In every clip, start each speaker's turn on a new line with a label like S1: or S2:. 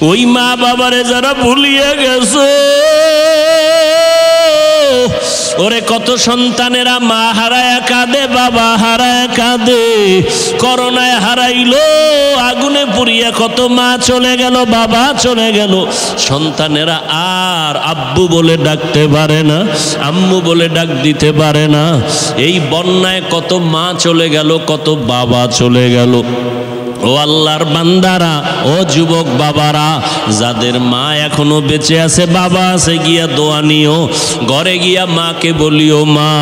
S1: ওই মা বাবারে যারা ভুলিয়ে গেছো, ওরে কত সন্তানেরা মা হারায় কাঁদে, বাবা হারায় কাঁদে। করোনায় হারাইলো, আগুনে পুড়িয়া কত মা চলে গেল, বাবা চলে গেল। সন্তানেরা আর আব্বু বলে ডাকতে পারে না, আম্মু বলে ডাক দিতে পারে না। এই বন্যায় কত মা চলে গেল, কত বাবা চলে গেল। ও আল্লাহর বান্দারা, ও যুবক বাবারা, যাদের মা এখনো বেঁচে আছে, বাবা আছে, গিয়া দোয়া নিও। ঘরে গিয়া মাকে বলিও, মা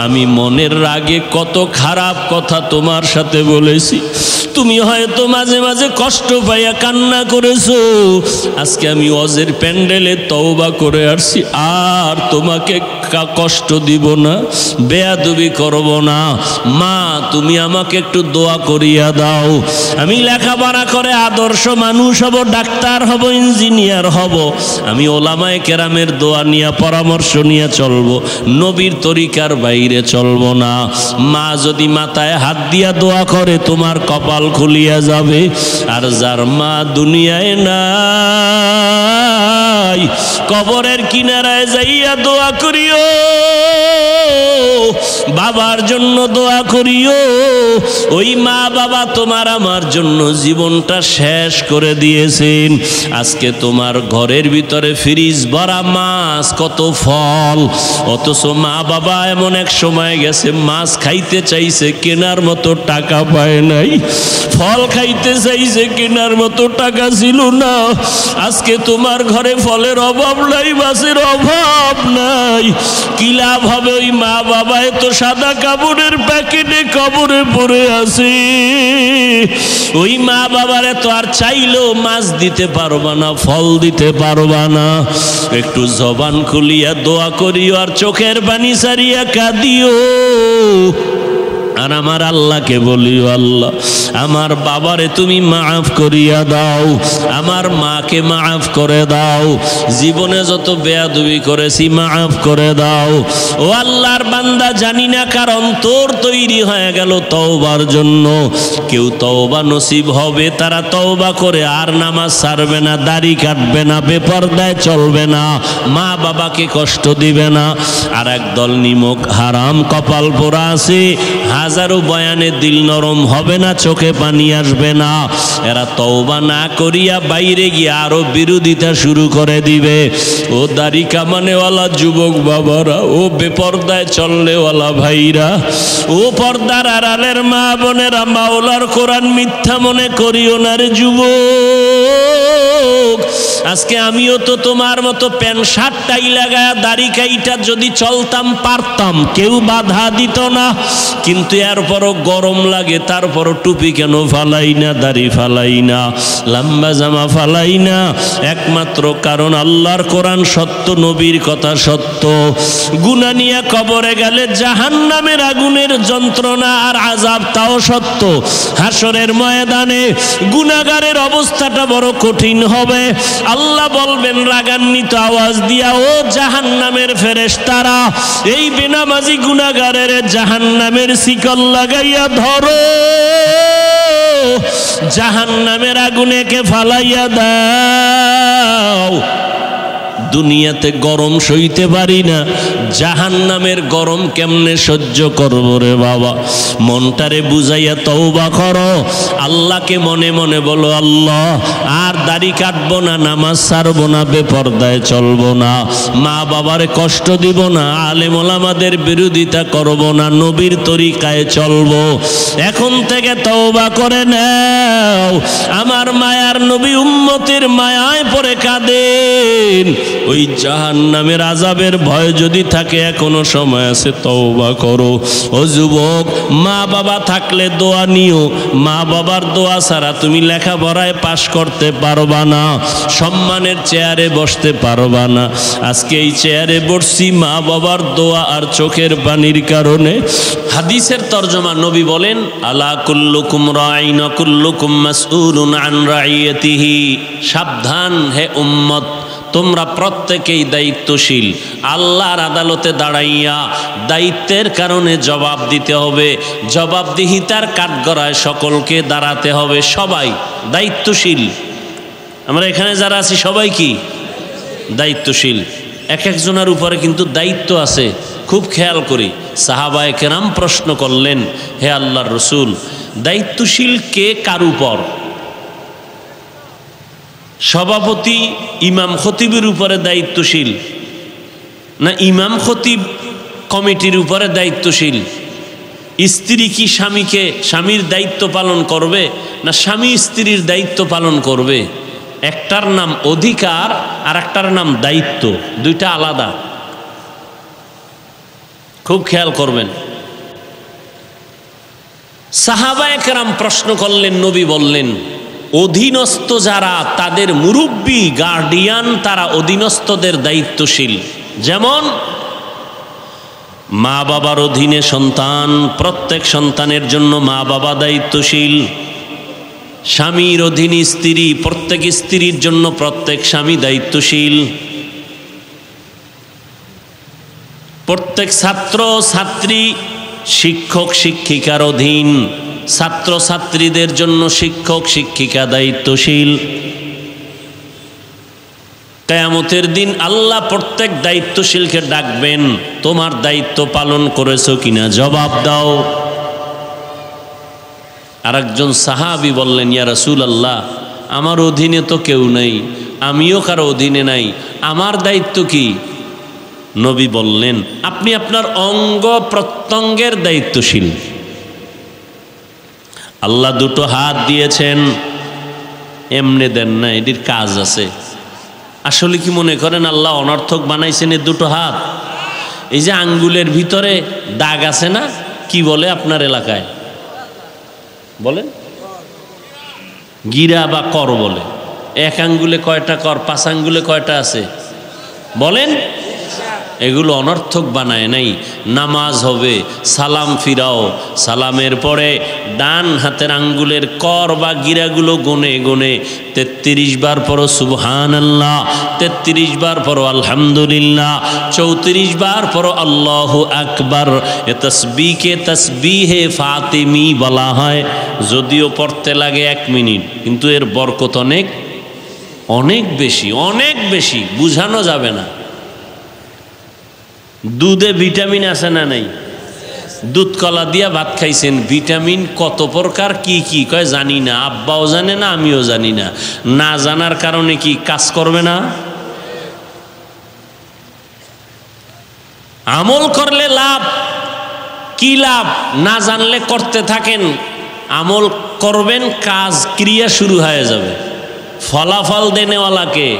S1: আমি মনের রাগে কত খারাপ কথা তোমার সাথে বলেছি, তুমি হয়তো মাঝে মাঝে কষ্ট পাইয়া কান্না করেছো। আজকে আমি ওয়াজের প্যান্ডেলে তওবা করে আসছি, আর তোমাকে কষ্ট দিব না, বেয়াদবি করব না। মা তুমি আমাকে একটু দোয়া করিয়া দাও, আমি লেখাপড়া করে আদর্শ মানুষ হব, ডাক্তার হব, ইঞ্জিনিয়ার হব। আমি ওলামায়ে কেরামের দোয়া নিয়ে, পরামর্শ নিয়ে চলবো, নবীর তরিকার বাইরে চলবো না। মা যদি মাথায় হাত দিয়া দোয়া করে, তোমার কপাল খুলিয়া যাবে। আর যার মা দুনিয়ায় নাই, কবরের কিনারায় যাইয়া দোয়া করিও, বাবার জন্য দোয়া করিও। ওই মা বাবা তোমার আমার জন্য জীবনটা শেষ করে দিয়েছেন। আজকে তোমার ঘরের ভিতরে ফ্রিজ ভরা মাছ, কত ফল, অথচ মা বাবা এমন এক সময় গেছে মাছ খাইতে চাইছে, কেনার মতো টাকা পায় নাই। ফল খাইতে চাইছে, কেনার মতো টাকা ছিল না। আজকে তোমার ঘরে ফলের অভাব নাই, মাছের অভাব নাই। কি লাভ হবে? ওই মা বাবা এত সাদা কাপড়ের প্যাকেটে কবরে পড়ে আছে। ওই মা বাবারে তো আর চাইলেও মাছ দিতে পারবা না, ফল দিতে পারবা না। একটু জবান খুলিয়া দোয়া করিও, আর চোখের পানি সারিয়া কাঁদিও। আর আমার আল্লাহকে বলিও, আল্লাহ আমার বাবারে তুমি মাফ করিয়া দাও, আমার মাকে মাফ করে দাও, জীবনে যত বেয়াদবি করেছি মাফ করে দাও। ও আল্লাহর বান্দা, জানি না কার অন্তর তৈরি হয়ে গেল তওবার জন্য। কেউ তওবা নসিব হবে, তারা তওবা করে আর নামাজ ছাড়বে না, দাড়ি কাটবে না, বেপরদায় চলবে না, মা বাবাকে কষ্ট দিবে না। আর একদল নিমক হারাম কপাল পোড়া আছে, হাজারো বয়ানে দিল নরম হবে না, চোখে পানি আসবে না। এরা তওবা না করিয়া বাইরে গিয়ে আরো বিরোধিতা শুরু করে দিবে। ও দাড়ি কামানেওয়ালা যুবক বাবারা, ও বেপর্দায় চললেওয়ালা ভাইরা, ও পর্দার আড়ালের মা বোনেরা, মাওলার কোরআন মিথ্যা মনে করিও না রে যুবক। আজকে আমিও তো তোমার মতো প্যান্ট শার্ট টাই লাগায়া দাড়ি কাইটা যদি চলতাম পারতাম, কেউ বাধা দিত না। কিন্তু এরপরও গরম লাগে, তারপরও টুপি কেন ফালাই না, দাড়ি ফালাই না, লম্বা জামা ফালাই না? একমাত্র কারণ আল্লাহর কোরআন সত্য, নবীর কথা সত্য। গুনাহ নিয়ে কবরে গেলে জাহান্নামের আগুনের যন্ত্রণা আর আযাব তাও সত্য। হাসরের ময়দানে গুনাহগারের অবস্থাটা বড় কঠিন হবে। আল্লাহ বলবেন রাগান্বিত আওয়াজ দিয়া, ও জাহান্নামের ফেরেশতারা, এই বেনামাজি গুনাহগারের জাহান্নামের শিকল লাগাইয়া ধরো, জাহান্নামের আগুনেকে ফালাইয়া দাও। দুনিয়াতে গরম সইতে পারি না, জাহান্নামের গরম কেমনে সহ্য করবো রে বাবা? মনটারে বুঝাইয়া তওবা করো, আল্লাহকে মনে মনে বলো, আল্লাহ আর দাড়ি কাটবো না, নামাজ ছাড়বো না, বেপরদায় চলবো না, মা বাবারে কষ্ট দিব না, আলেম ওলামাদের বিরোধিতা করবো না, নবীর তরিকায় চলবো। এখন থেকে তওবা করে নাও। আমার মায়ার নবী উম্মতের মায়ায় পড়ে কাঁদেন। ওই জাহান্নামের আযাবের ভয় যদি থাকে, এখনো সময় আছে, তওবা করো। ও যুবক, মা বাবা থাকলে দোয়া নিও। মা বাবার দোয়া ছাড়া তুমি লেখাপড়ায় পাশ করতে পারবা না, সম্মানের চেয়ারে বসতে পারবা না। আজকে এই চেয়ারে বসছি মা বাবার দোয়া আর চোখের পানির কারণে। হাদিসের তরজমা, নবী বলেন, আলা কুল্লুকুম রাঈন ওয়া কুল্লুকুম মাসউলুন আন রাইয়াতিহি। সাবধান হে উম্মত, তোমরা প্রত্যেকেই দায়িত্বশীল। আল্লাহর আদালতে দাঁড়াইয়া দায়িত্বের কারণে জবাব দিতে হবে। জবাবদিহিতার কাঠগড়ায় সকলকে দাঁড়াতে হবে। সবাই দায়িত্বশীল। আমরা এখানে যারা আছি সবাই কি দায়িত্বশীল। এক একজনের উপরে কিন্তু দায়িত্ব আছে। খুব খেয়াল করি, সাহাবায়ে কেরাম প্রশ্ন করলেন, হে আল্লাহর রসুল, দায়িত্বশীল কে কার উপর? সভাপতি ইমাম খতিবের উপরে দায়িত্বশীল, না ইমাম খতিব কমিটির উপরে দায়িত্বশীল? স্ত্রী কি স্বামীর দায়িত্ব পালন করবে, না স্বামী স্ত্রীর দায়িত্ব পালন করবে? একটার নাম অধিকার আর একটার নাম দায়িত্ব, দুইটা আলাদা। খুব খেয়াল করবেন। সাহাবায়ে কেরাম প্রশ্ন করলেন, নবী বললেন, অধীনস্থ যারা তাদের মুরব্বী গার্ডিয়ান, তারা অধীনস্থদের দায়িত্বশীল। যেমন মা বাবার অধীনে সন্তান, প্রত্যেক সন্তানের জন্য মা বাবা দায়িত্বশীল। স্বামীর অধীনে স্ত্রী, প্রত্যেক স্ত্রীর জন্য প্রত্যেক স্বামী দায়িত্বশীল। প্রত্যেক ছাত্র ছাত্রী শিক্ষক শিক্ষিকার অধীন, ছাত্র ছাত্রীদের জন্য শিক্ষক শিক্ষিকা দায়িত্বশীল। কিয়ামতের দিন আল্লাহ প্রত্যেক দায়িত্বশীলকে ডাকবেন, তোমার দায়িত্ব পালন করেছো কিনা জবাব দাও। আরেকজন সাহাবী বললেন, ইয়া রাসূলুল্লাহ, আমার অধীনে তো কেউ নেই, আমিও কারো অধীনে নাই, আমার দায়িত্ব কি? নবী বললেন, আপনি আপনার অঙ্গ প্রত্যঙ্গের দায়িত্বশীল। আল্লাহ দুটো হাত দিয়েছেন, এমনি দেন না, এটির কাজ আছে। আসলে কি মনে করেন আল্লাহ অনর্থক বানাইছেন এই দুটো হাত? এই যে আঙ্গুলের ভিতরে দাগ আছে না, কি বলে আপনার এলাকায়? বলেন গিরা বা কর বলে। এক আঙ্গুলে কয়টা কর, পাঁচ আঙ্গুলে কয়টা আছে বলেন? এগুলো অনর্থক বানায় নাই। নামাজ হবে, সালাম ফিরাও, সালামের পরে ডান হাতের আঙ্গুলের কর বা গিরাগুলো গনে গনে 33 বার পড়ো সুবহানাল্লাহ, 33 বার পড়ো আলহামদুলিল্লাহ, 34 বার পড়ো আল্লাহু আকবার। এ তাসবিহকে তাসবিহে ফাতিমি বলা হয়। যদিও পড়তে লাগে 1 মিনিট, কিন্তু এর বরকত অনেক অনেক বেশি, অনেক বেশি, বুঝানো যাবে না। দুধে ভিটামিন আছে না নাই? দুধ কলা দিয়া ভাত খাইছেন, ভিটামিন কত প্রকার কি কি কয় জানি না, আব্বাও জানে না, আমিও জানি না। না জানার কারণে কি কাজ করবে না? আমল করলে লাভ কি লাভ? না জানলে করতে থাকেন, আমল করবেন, কাজ ক্রিয়া শুরু হয়ে যাবে। ফলাফল দেনেওয়ালাকে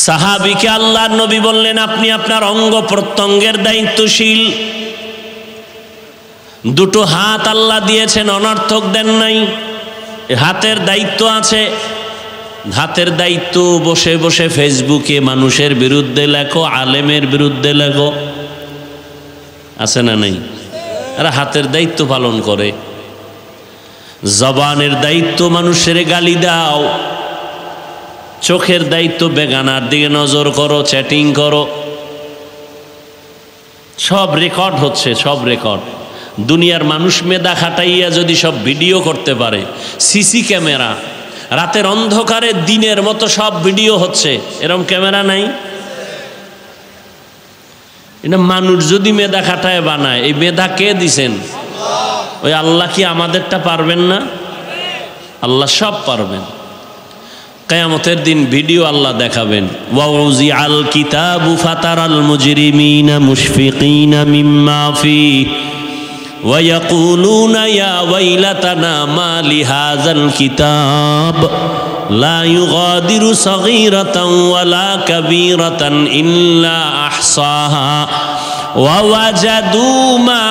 S1: সাহাবীকে আল্লাহর নবী বললেন, আপনি আপনার অঙ্গ প্রত্যঙ্গের দায়িত্বশীল। দুটো হাত আল্লাহ দিয়েছেন, অনর্থক দেন নাই। হাতের দায়িত্ব আছে। হাতের দায়িত্ব বসে বসে ফেসবুকে মানুষের বিরুদ্ধে লেখো, আলেমের বিরুদ্ধে লেখো, আছে না নাই? এরা হাতের দায়িত্ব পালন করে। জবানের দায়িত্ব মানুষের গালি দাও। চোখের দায়িত্ব বেগানার দিকে নজর করো, চ্যাটিং করো। সব রেকর্ড হচ্ছে, সব রেকর্ড। দুনিয়ার মানুষ মেধা খাটাইয়া যদি সব ভিডিও করতে পারে, সিসি ক্যামেরা, রাতের অন্ধকারে দিনের মতো সব ভিডিও হচ্ছে, এরকম ক্যামেরা নাই? এটা মানুষ যদি মেধা খাটায় বানায়, এই মেধা কে দিছেন? ওই আল্লাহ কি আমাদেরটা পারবেন না? আল্লাহ সব পারবেন। কিয়ামতের দিন ভিডিও আল্লাহ দেখাবেন। ওয়াউজি আল কিতাবু ফাতারাল মুজরিমিনা মুশফিকিনা মিম্মা ফিহি ওয়া ইয়াকুলুনা ইয়া ওয়াইলাতানা মা লিহাযাল কিতাব লা ইউগাদিরু সগীরাতান ওয়ালা কাবীরাতান ইল্লা আহসাহা ওয়া ওয়াজাদু মা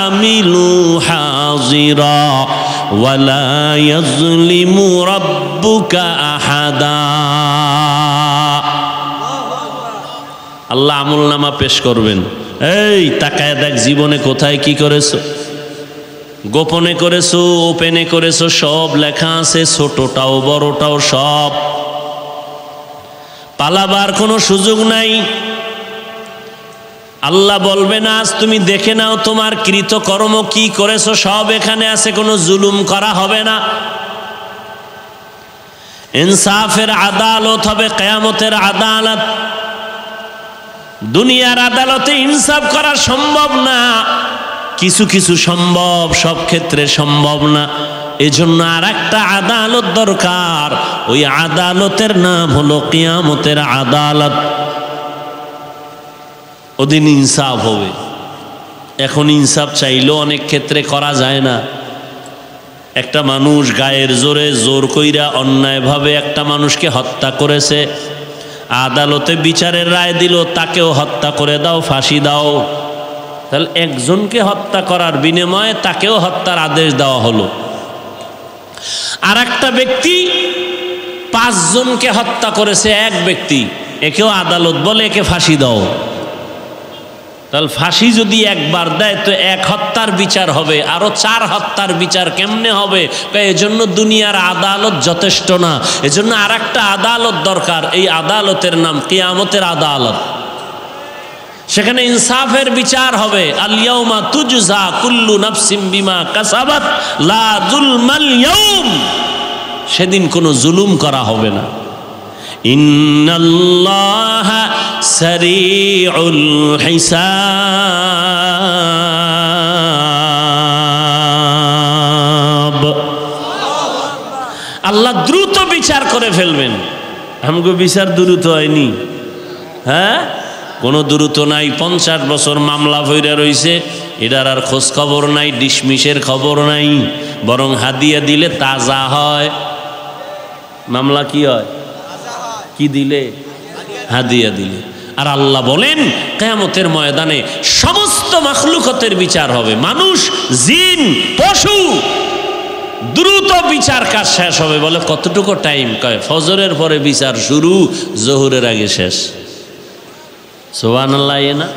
S1: আমিলু হাযিরা ওয়ালা ইয়াযলিমু রাব্বুকা আহাদা। আল্লাহ আমলনামা পেশ করবেন। এই তাকায় দেখ, জীবনে কোথায় কি করেছো, গোপনে করেছো, ওপেনে করেছো, সব লেখা আছে, ছোটটাও বড়টাও সব। পালাবার কোনো সুযোগ নাই। আল্লাহ বলবেন আজ তুমি দেখে নাও তোমার কৃতকর্ম কি করেছো, সব এখানে আছে, কোনো জুলুম করা হবে না। ইনসাফের আদালত হবে কিয়ামতের আদালত। দুনিয়ার আদালতে ইনসাফ করা সম্ভব না, কিছু কিছু সম্ভব, সব ক্ষেত্রে সম্ভব না। এজন্য আর একটা আদালত দরকার, ওই আদালতের নাম হলো কিয়ামতের আদালত। ওদিন ইনসাফ হবে। এখন ইনসাফ চাইলেও অনেক ক্ষেত্রে করা যায় না। একটা মানুষ গায়ের জোরে জোর কইরা অন্যায়ভাবে একটা মানুষকে হত্যা করেছে, আদালতে বিচারের রায় দিল তাকেও হত্যা করে দাও, ফাঁসি দাও। তাহলে একজনকে হত্যা করার বিনিময়ে তাকেও হত্যার আদেশ দেওয়া হলো। আর একটা ব্যক্তি 5 জনকে হত্যা করেছে, এক ব্যক্তি, একেও আদালত বলে একে ফাঁসি দাও। তাহলে ফাঁসি যদি একবার দেয় তো 1 হত্যার বিচার হবে, আরো 4 হত্যার বিচার কেমনে হবে? এজন্য দুনিয়ার আদালত যথেষ্ট না, এজন্য আর একটা আদালত দরকার। এই আদালতের নাম কিয়ামতের আদালত। সেখানে ইনসাফের বিচার হবে। আল ইয়াউমা তুজজা কুল্লু নাফসিম বিমা কাসাবাত লা যুলমাল ইয়াউম। সেদিন কোনো জুলুম করা হবে না। ইন্নাল্লাহা সারিউল হিসাব। আল্লাহ দ্রুত বিচার করে ফেলবেন। আমগো বিচার দ্রুত হয়নি, হ্যাঁ, কোনো দ্রুত নাই। 50 বছর মামলা ভইরা রইছে, এটার আর খোঁজ খবর নাই, ডিসমিসের খবর নাই, বরং হাদিয়া দিলে তাজা হয়। মামলা কি হয়? কি দিলে? হাদিয়া দিলে। আর আল্লাহ বলেন কিয়ামতের ময়দানে সমস্ত মাখলুকতের বিচার হবে, মানুষ, জিন, পশু। দ্রুত বিচার কাজ শেষ হবে। বলে কতটুকু টাইম? কয় ফজরের পরে বিচার শুরু, জোহরের আগে শেষ। সুবহানাল্লাহ। না,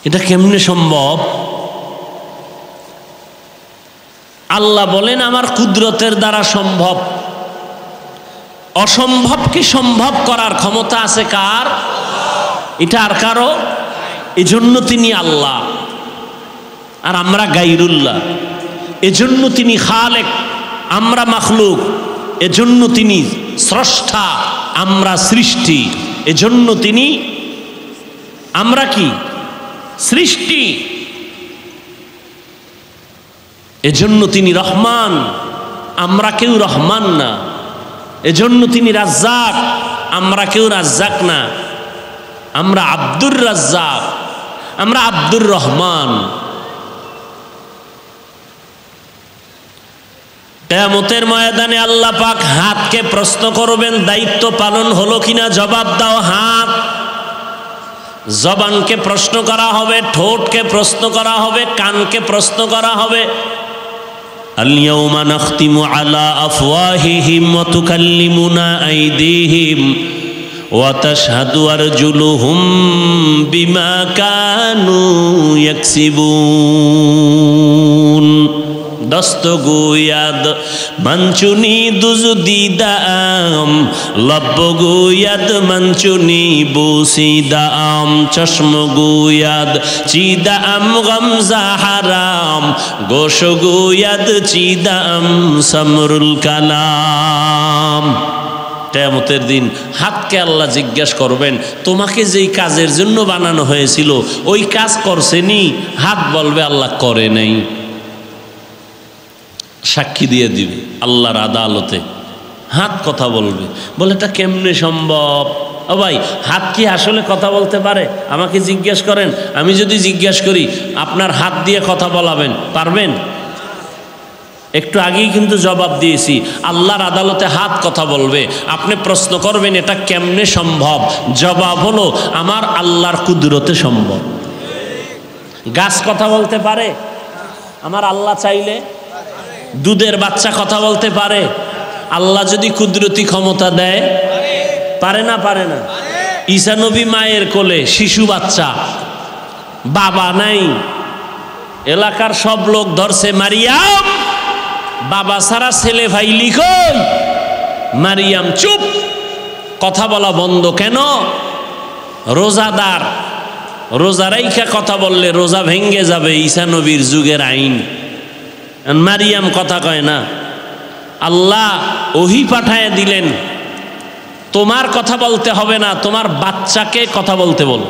S1: এটা কেমনে সম্ভব? আল্লাহ বলেন আমার কুদরতের দ্বারা সম্ভব। অসম্ভবকে সম্ভব করার ক্ষমতা আছে কার? এটা আর কারো। এজন্য তিনি আল্লাহ আর আমরা গায়রুল্লাহ। এজন্য তিনি খালেক, আমরা মাখলুক। এজন্য তিনি স্রষ্টা, আমরা সৃষ্টি। এজন্য তিনি, আমরা কি? সৃষ্টি। এজন্য তিনি রহমান, আমরা কেউ রহমান না। এজন্য তিনি রাজ্জাক, আমরা কেউ রাজ্জাক না। আমরা আব্দুর রাজ্জাক, আমরা আব্দুর রহমান। কিয়ামতের ময়দানে আল্লাহ পাক হাতকে প্রশ্ন করবেন, দায়িত্ব পালন হলো কিনা জবাব দাও। হাত, জবানকে প্রশ্ন করা হবে, ঠোঁটকে প্রশ্ন করা হবে, কানকে প্রশ্ন করা হবে। আল-ইয়াউমা নাখতিমু আলা আফওয়াহিহিম ওয়া তুকাল্লিমুনা আইদিহিম ওয়া তাশহাদু আরজুলুহুম বিমা কানু ইয়াকসিবুন। দস্তগোয়াদ মঞ্চুনি দুজুদিদাম, লব্বগোয়াদ মঞ্চুনি বুসিদাম, চশমগোয়াদ চিদাম গমজা হারাম, গোশগোয়াদ চিদাম সমরুল কালাম। কিয়ামতের দিন হাতকে আল্লাহ জিজ্ঞাসা করবেন, তোমাকে যেই কাজের জন্য বানানো হয়েছিল ওই কাজ করছেনি? হাত বলবে আল্লাহ করে নাই। সাক্ষী দিয়ে দিবে আল্লাহর আদালতে। হাত কথা বলবে। বলে এটা কেমনে সম্ভব? ও ভাই, হাত কি আসলে কথা বলতে পারে? আমাকে জিজ্ঞেস করেন, আমি যদি জিজ্ঞেস করি আপনার হাত দিয়ে কথা বলাবেন, পারবেন? একটু আগেই কিন্তু জবাব দিয়েছি, আল্লাহর আদালতে হাত কথা বলবে। আপনি প্রশ্ন করবেন এটা কেমনে সম্ভব? জবাব হলো আমার আল্লাহর কুদরতে সম্ভব। গাছ কথা বলতে পারে? আমার আল্লাহ চাইলে। দুধের বাচ্চা কথা বলতে পারে? আল্লাহ যদি কুদরতি ক্ষমতা দেয়। পারে না? পারে না? ঈসা নবী মায়ের কোলে, শিশু বাচ্চা, বাবা নাই, এলাকার সব লোক ধরছে মারিয়াম, বাবা সারা ছেলে ভাই লিখই। মারিয়াম চুপ, কথা বলা বন্ধ। কেন? রোজাদার, রোজা রাইখা কথা বললে রোজা ভেঙ্গে যাবে, ঈসা নবীর যুগের আইন। মারিয়াম কথা কয় না, আল্লাহ ওহী পাঠায় দিলেন, তোমার কথা বলতে হবে না, তোমার বাচ্চাকে কথা বলতে বল।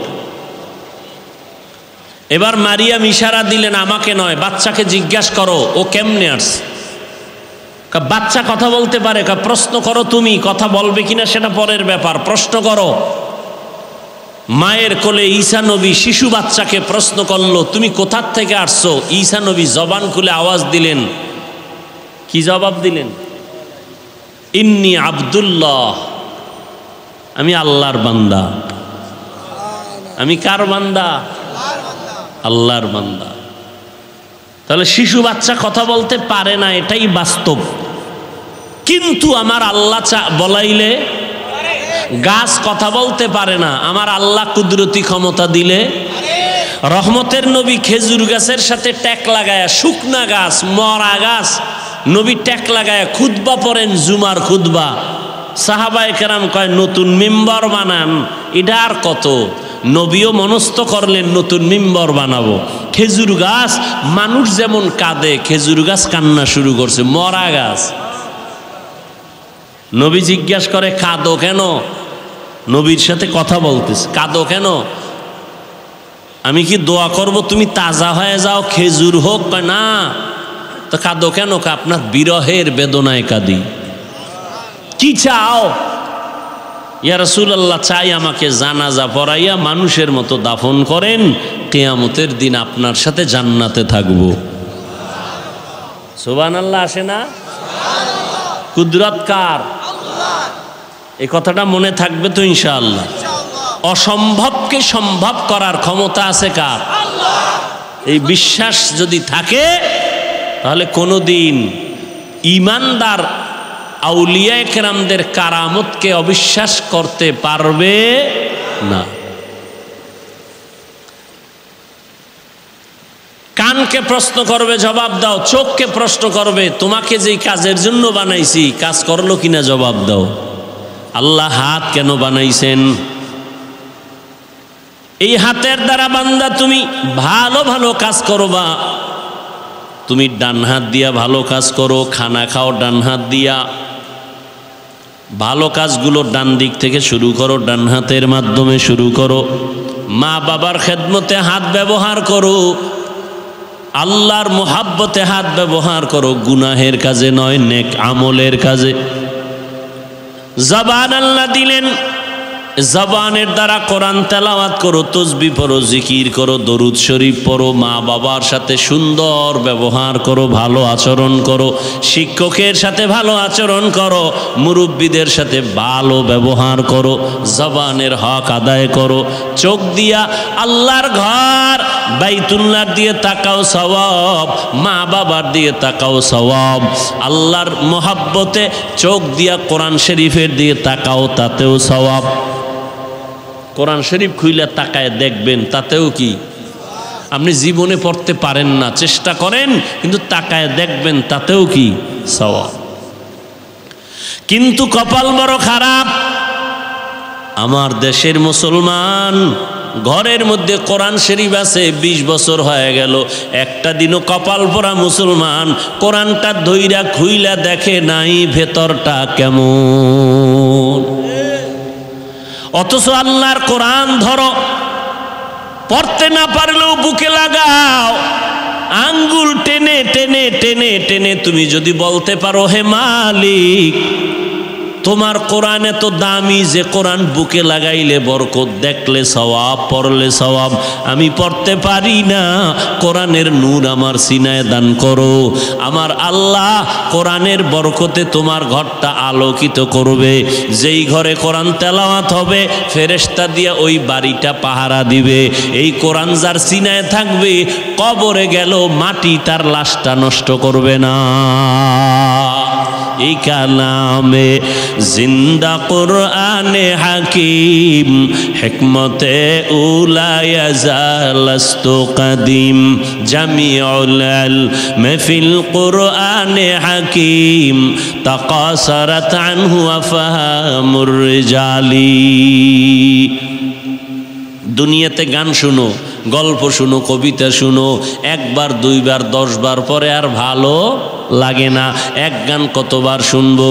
S1: এবার মারিয়াম ইশারা দিলেন, আমাকে নয়, বাচ্চাকে জিজ্ঞাসা করো ও কেমনে আসছে। বাচ্চা কথা বলতে পারে, প্রশ্ন করো, তুমি কথা বলবে কিনা সেটা পরের ব্যাপার, প্রশ্ন করো। মায়ের কোলে ঈসা নবী শিশু বাচ্চাকে প্রশ্ন করলো, তুমি কোথার থেকে আসছো? ঈসা নবী জবান খুলে আওয়াজ দিলেন। কি জবাব দিলেন? ইন্নী আব্দুল্লাহ, আমি আল্লাহর বান্দা। আমি কার বান্দা? আল্লাহর বান্দা। তাহলে শিশু বাচ্চা কথা বলতে পারে না, এটাই বাস্তব। কিন্তু আমার আল্লাহ বলাইলে গাছ কথা বলতে পারে না, আমার আল্লাহ কুদরতি ক্ষমতা দিলে। রহমতের নবী খেজুর গাছের সাথে ট্যাক লাগায়া, শুকনা গাছ, মরা গাছ, নবী ট্যাক লাগায়া খুতবা পড়েন, জুমার খুতবা। সাহাবায়ে কেরাম কয় নতুন মিম্বর বানান, এটা আর কত। নবীও মনস্থ করলেন নতুন মিম্বর বানাবো। খেজুর গাছ, মানুষ যেমন কাঁদে, খেজুর গাছ কান্না শুরু করছে, মরা গাছ। নবী জিজ্ঞাসা করে, কাঁদো কেন? নবীর সাথে কথা বলতেছে, কাঁদো কেন? আমি কি দোয়া করব তুমি তাজা হয়ে যাও, খেজুর হোক? না। তো কাঁদো কেন? আপনার বিরহের বেদনায় কাঁদি। কি চাও? ইয়া রাসূলুল্লাহ, চাই আমাকে জানাজা পড়াইয়া মানুষের মতো দাফন করেন, কিয়ামতের দিন আপনার সাথে জান্নাতে থাকব। সুবহানাল্লাহ আসে না? কুদরত কার? এই কথাটা মনে থাকবে তো ইনশাআল্লাহ। অসম্ভবকে সম্ভব করার ক্ষমতা আছে কার? এই বিশ্বাস যদি থাকে তাহলে কোনোদিন ঈমানদার আউলিয়ায়ে কেরামদের কারামতকে অবিশ্বাস করতে পারবে না। কানকে প্রশ্ন করবে, জবাব দাও। চোখকে প্রশ্ন করবে, তোমাকে যেই কাজের জন্য বানাইছি কাজ করলো কিনা জবাব দাও। আল্লাহ হাত কেন বানাইছেন? এই হাতের দ্বারা বান্দা তুমি ভালো ভালো কাজ করবা। তুমি ডান হাত দিয়া ভালো কাজ করো, খানা খাও ডান হাত দিয়া। ভালো কাজগুলো ডান দিক থেকে শুরু করো, ডান হাতের মাধ্যমে শুরু করো। মা বাবার খেদমতে হাত ব্যবহার করো, আল্লাহর মোহাব্বতে হাত ব্যবহার করো, গুনাহের কাজে নয়, নেক আমলের কাজে। জবান আল্লাহ দিলেন, জবানের দ্বারা কোরআন তেলাওয়াত করো, তসবিহ পড়ো, জিকির করো, দরুদ শরীফ পড়ো, মা বাবার সাথে সুন্দর ব্যবহার করো, ভালো আচরণ করো, শিক্ষকের সাথে ভালো আচরণ করো, মুরব্বীদের সাথে ভালো ব্যবহার করো, জবানের হক আদায় করো। চোখ দিয়া আল্লাহর ঘর বাইতুল্লাহর দিয়ে তাকাও, সওয়াব। মা বাবার দিয়ে তাকাও, সওয়াব। আল্লাহর মোহাব্বতে চোখ দিয়া কোরআন শরীফের দিয়ে তাকাও, তাতেও সওয়াব। কোরআন শরীফ খুইলা তাকায় দেখবেন, তাতেও কি? আপনি জীবনে পড়তে পারেন না, চেষ্টা করেন, কিন্তু তাকায় দেখবেন, তাতেও কি? সওয়াব। কিন্তু কপাল বড় খারাপ। আমার দেশের মুসলমান ঘরের মধ্যে কোরআন শরীফ আছে, 20 বছর হয়ে গেল, একটা দিনও কপাল পরা মুসলমান কোরআনটা ধইরা খুইলা দেখে নাই ভেতরটা কেমন। অথচ আল্লাহর কোরআন ধরো, পড়তে না পারলেও বুকে লাগাও, আঙ্গুল টেনে টেনে টেনে টেনে তুমি যদি বলতে পারো, হে মালিক, তোমার কোরআন এত দামি যে কোরআন বুকে লাগাইলে বরকত, দেখলে সওয়াব, পড়লে সওয়াব, আমি পড়তে পারি না, কোরআনের নূর আমার সিনায় দান করো। আমার আল্লাহ কোরআনের বরকতে তোমার ঘরটা আলোকিত করবে। যেই ঘরে কোরআন তেলাওয়াত হবে, ফেরেশতা দিয়া ওই বাড়িটা পাহারা দিবে। এই কোরআন যার সিনায় থাকবে, কবরে গেল মাটি তার লাশটা নষ্ট করবে না। এই কালামে জিন্দা কোরআনে হাকিম, হিকমতে উলায়া জালাস্তু কাদিম, জামিউল ইলম ফিল কোরআনে হাকিম, তাকাসারাত আনহু আফহামুর রিজালি। দুনিয়াতে গান শুনো, গল্প শুনো, কবিতা শুনো, একবার দুইবার 10 বার পরে আর ভালো লাগে না। এক গান কতবার শুনবো?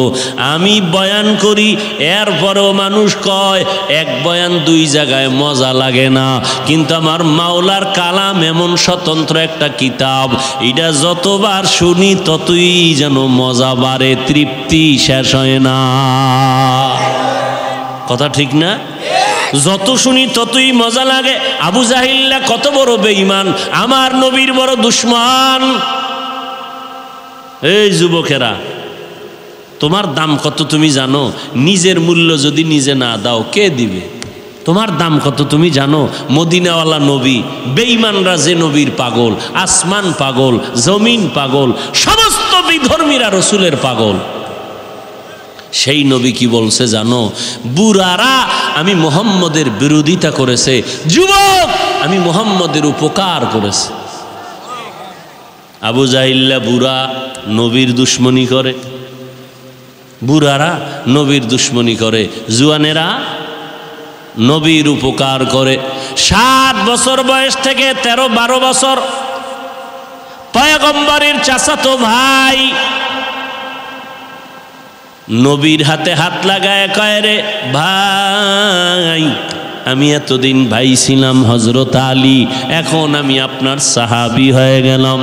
S1: আমি বয়ান করি, এরপরেও মানুষ কয় এক বয়ান 2 জায়গায় মজা লাগে না। কিন্তু আমার মাওলার কালাম এমন স্বতন্ত্র একটা কিতাব, এটা যতবার শুনি ততই যেন মজা বাড়ে, তৃপ্তি শেষ হয় না। কথা ঠিক না? যত শুনি ততই মজা লাগে। আবু জাহিল্লা কত বড় বেঈমান, আমার নবীর বড় দুশমন। এই যুবকেরা, তোমার দাম কত তুমি জানো? নিজের মূল্য যদি নিজে না দাও কে দিবে? তোমার দাম কত তুমি জানো? মদিনাওয়ালা নবী, বেঈমানরা যে নবীর পাগল, আসমান পাগল, জমিন পাগল, সমস্ত বিধর্মীরা রসুলের পাগল। সেই নবী কি বলছে জানো? বুড়ারা আমি মুহাম্মদের বিরোধিতা করেছে, যুবক আমি মুহাম্মদের উপকার করেছে। আবু জাহিল্লা বুড়া নবীর দুশ্মনী করে, বুড়ারা নবীর দুশ্মনী করে, জুয়ানেরা নবীর উপকার করে। 7 বছর বয়স থেকে 13-12 বছর পয়গম্বরের চাচাতো ভাই নবীর হাতে হাত লাগায় কয়, রে ভাই আমি এতদিন ভাই ছিলাম হযরত আলী, এখন আমি আপনার সাহাবী হয়ে গেলাম।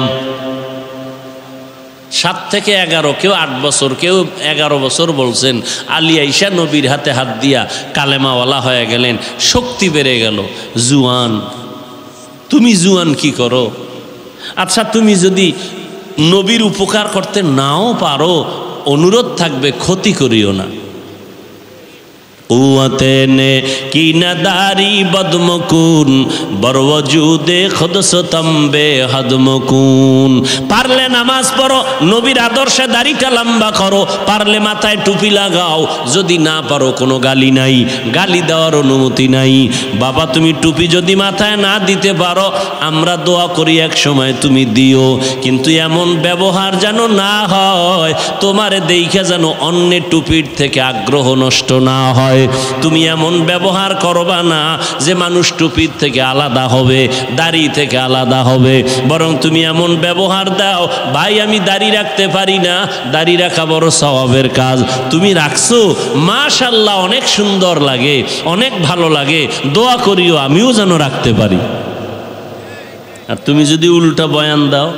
S1: 7 থেকে 11, কেউ 8 বছর, কেউ 11 বছর বলছেন। আলী আইসা নবীর হাতে হাত দিয়া কালেমাওয়ালা হয়ে গেলেন, শক্তি বেড়ে গেল। জুয়ান, তুমি জুয়ান কি করো? আচ্ছা তুমি যদি নবীর উপকার করতে নাও পারো, অনুরোধ থাকবে ক্ষতি করিও না। কুয়াতে নে কি নাদারি বদমকুন বরওজুদে খুদসতম্বে হদমকুন। পারলে নামাজ পড়ো, নবীর আদর্শে দাড়িটা লম্বা করো, পারলে মাথায় টুপি লাগাও, যদি না পারো কোনো গালি নাই, গালি দেওয়ার অনুমতি নাই। বাবা তুমি টুপি যদি মাথায় না দিতে পারো, আমরা দোয়া করি এক সময় তুমি দিও, কিন্তু এমন ব্যবহার যেন না হয়, তোমারে দেখে যেন অন্যের টুপির থেকে আগ্রহ নষ্ট না হয়। তুমি এমন ব্যবহার করবা না যে মানুষ টুপির থেকে আলাদা হবে, দাড়ি থেকে আলাদা হবে, বরং তুমি এমন ব্যবহার দাও, ভাই আমি দাড়ি রাখতে পারি না, দাড়ি রাখা বড় সওয়াবের কাজ, তুমি রাখছো, মাশাআল্লাহ অনেক সুন্দর লাগে, অনেক ভালো লাগে, দোয়া করিও আমিও যেন রাখতে পারি। আর তুমি যদি উল্টা বয়ান দাও,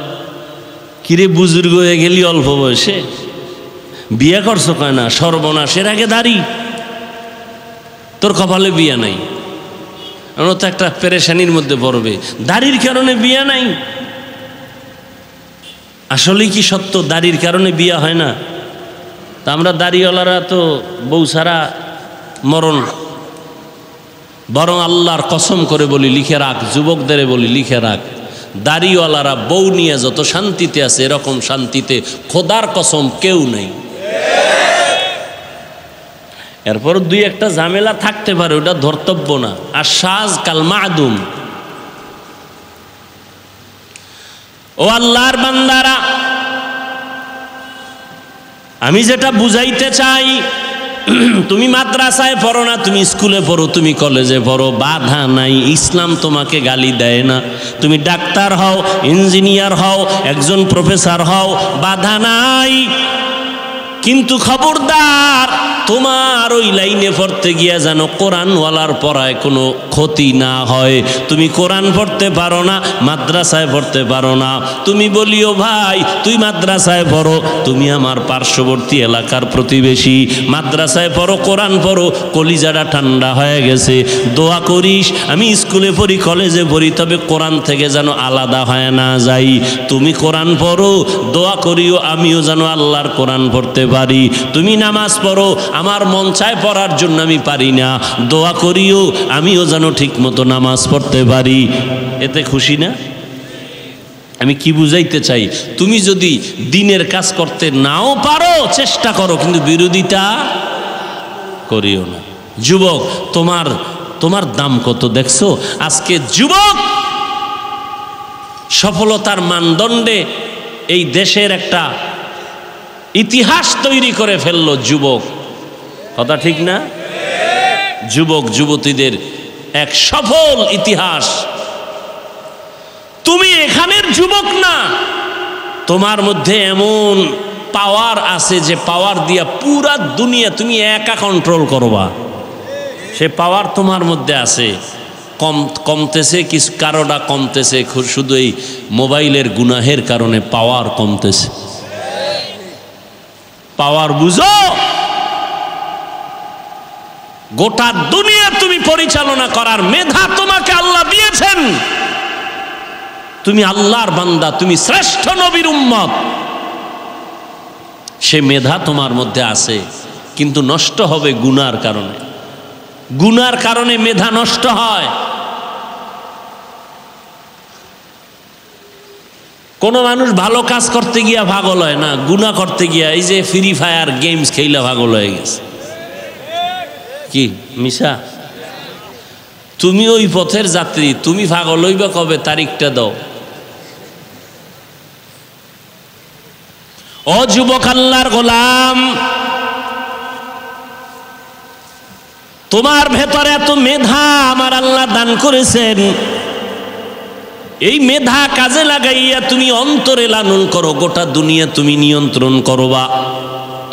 S1: কিরে বুজুর্গ হয়ে গেলি অল্প বয়সে, বিয়ে করছো কয় না, সর্বনাশের আগে দাড়ি, তোর কপালে বিয়া নাই, তো একটা পেরেশানির মধ্যে পড়বে, দাড়ির কারণে বিয়া নাই। আসলে কি সত্য দাড়ির কারণে বিয়া হয় না? তা আমরা দাড়িওয়ালারা তো বউ ছাড়া মরণ। বরং আল্লাহর কসম করে বলি, লিখে রাখ, যুবকদের বলি লিখে রাখ, দাড়িওয়ালারা বউ নিয়ে যত শান্তিতে আছে, এরকম শান্তিতে খোদার কসম কেউ নেই। এরপর 2-1টা ঝামেলা থাকতে পারে, ওটা ধর্তব্য না। আর সাজ কাল মাদুম। ও আল্লাহর বান্দারা, আমি যেটা বুঝাইতে চাই, তুমি মাদ্রাসায় পড়ো না, তুমি স্কুলে পড়ো, তুমি কলেজে পড়ো, বাধা নাই, ইসলাম তোমাকে গালি দেয় না। তুমি ডাক্তার হও, ইঞ্জিনিয়ার হও, একজন প্রফেসর হও, বাধা নাই। কিন্তু খবরদার, তোমার ওই লাইনে পড়তে গিয়া যেন কোরআনওয়ালার পড়ায় কোনো ক্ষতি না হয়। তুমি কোরআন পড়তে পারো না, মাদ্রাসায় পড়তে পারো না, তুমি বলিও ভাই তুই মাদ্রাসায় পড়ো, তুমি আমার পার্শ্ববর্তী এলাকার প্রতিবেশী, মাদ্রাসায় পড়ো, কোরআন পড়ো, কলিজাটা ঠান্ডা হয়ে গেছে, দোয়া করিস আমি স্কুলে পড়ি, কলেজে পড়ি, তবে কোরআন থেকে যেন আলাদা হয় না যাই। তুমি কোরআন পড়ো, দোয়া করিও আমিও যেন আল্লাহর কোরআন পড়তে পারি। তুমি নামাজ পড়ো, আমার মন চায় পড়ার জন্য আমি পারি না, দোয়া করিও আমিও যেন ঠিক মতো নামাজ পড়তে পারি। এতে খুশি না? আমি কি বুঝাইতে চাই, তুমি যদি দিনের কাজ করতে নাও পারো, চেষ্টা করো, কিন্তু বিরোধিতা করিও না। যুবক, তোমার দাম কত দেখছো? আজকে যুবক সফলতার মানদণ্ডে এই দেশের একটা ইতিহাস তৈরি করে ফেললো যুবক। কথা ঠিক না? যুবক যুবতীদের এক সফল ইতিহাস। তুমি এখানের যুবক না, তোমার মধ্যে এমন পাওয়ার আছে যে পাওয়ার দিয়া পুরা দুনিয়া তুমি একা কন্ট্রোল করবা, সে পাওয়ার তোমার মধ্যে আছে। কমতেছে কিছু, কারোটা কমতেছে শুধু এই মোবাইলের গুনাহের কারণে পাওয়ার কমতেছে। পাওয়ার বুঝো, গোটা দুনিয়া তুমি পরিচালনা করার মেধা তোমাকে আল্লাহ দিয়েছেন। তুমি আল্লাহর বান্দা, তুমি শ্রেষ্ঠ নবীর উম্মত, সে মেধা তোমার মধ্যে আছে, কিন্তু নষ্ট হবে গুনার কারণে। গুনার কারণে মেধা নষ্ট হয়। কোন মানুষ ভালো কাজ করতে গিয়া পাগল হয় না, গুনাহ করতে গিয়া এই যে ফ্রি ফায়ার গেমস খেলা পাগল হয়ে গেছে। কি মিশা? তুমি ওই পথের যাত্রী, তুমি পাগল হইবা কবে? তারিখটা দাও। ও যুবক আল্লাহর গোলাম, তোমার ভেতরে এত মেধা আমার আল্লাহ দান করেছেন, এই মেধা কাজে লাগাইয়া তুমি অন্তরে লালন করো, গোটা দুনিয়া তুমি নিয়ন্ত্রণ করবা।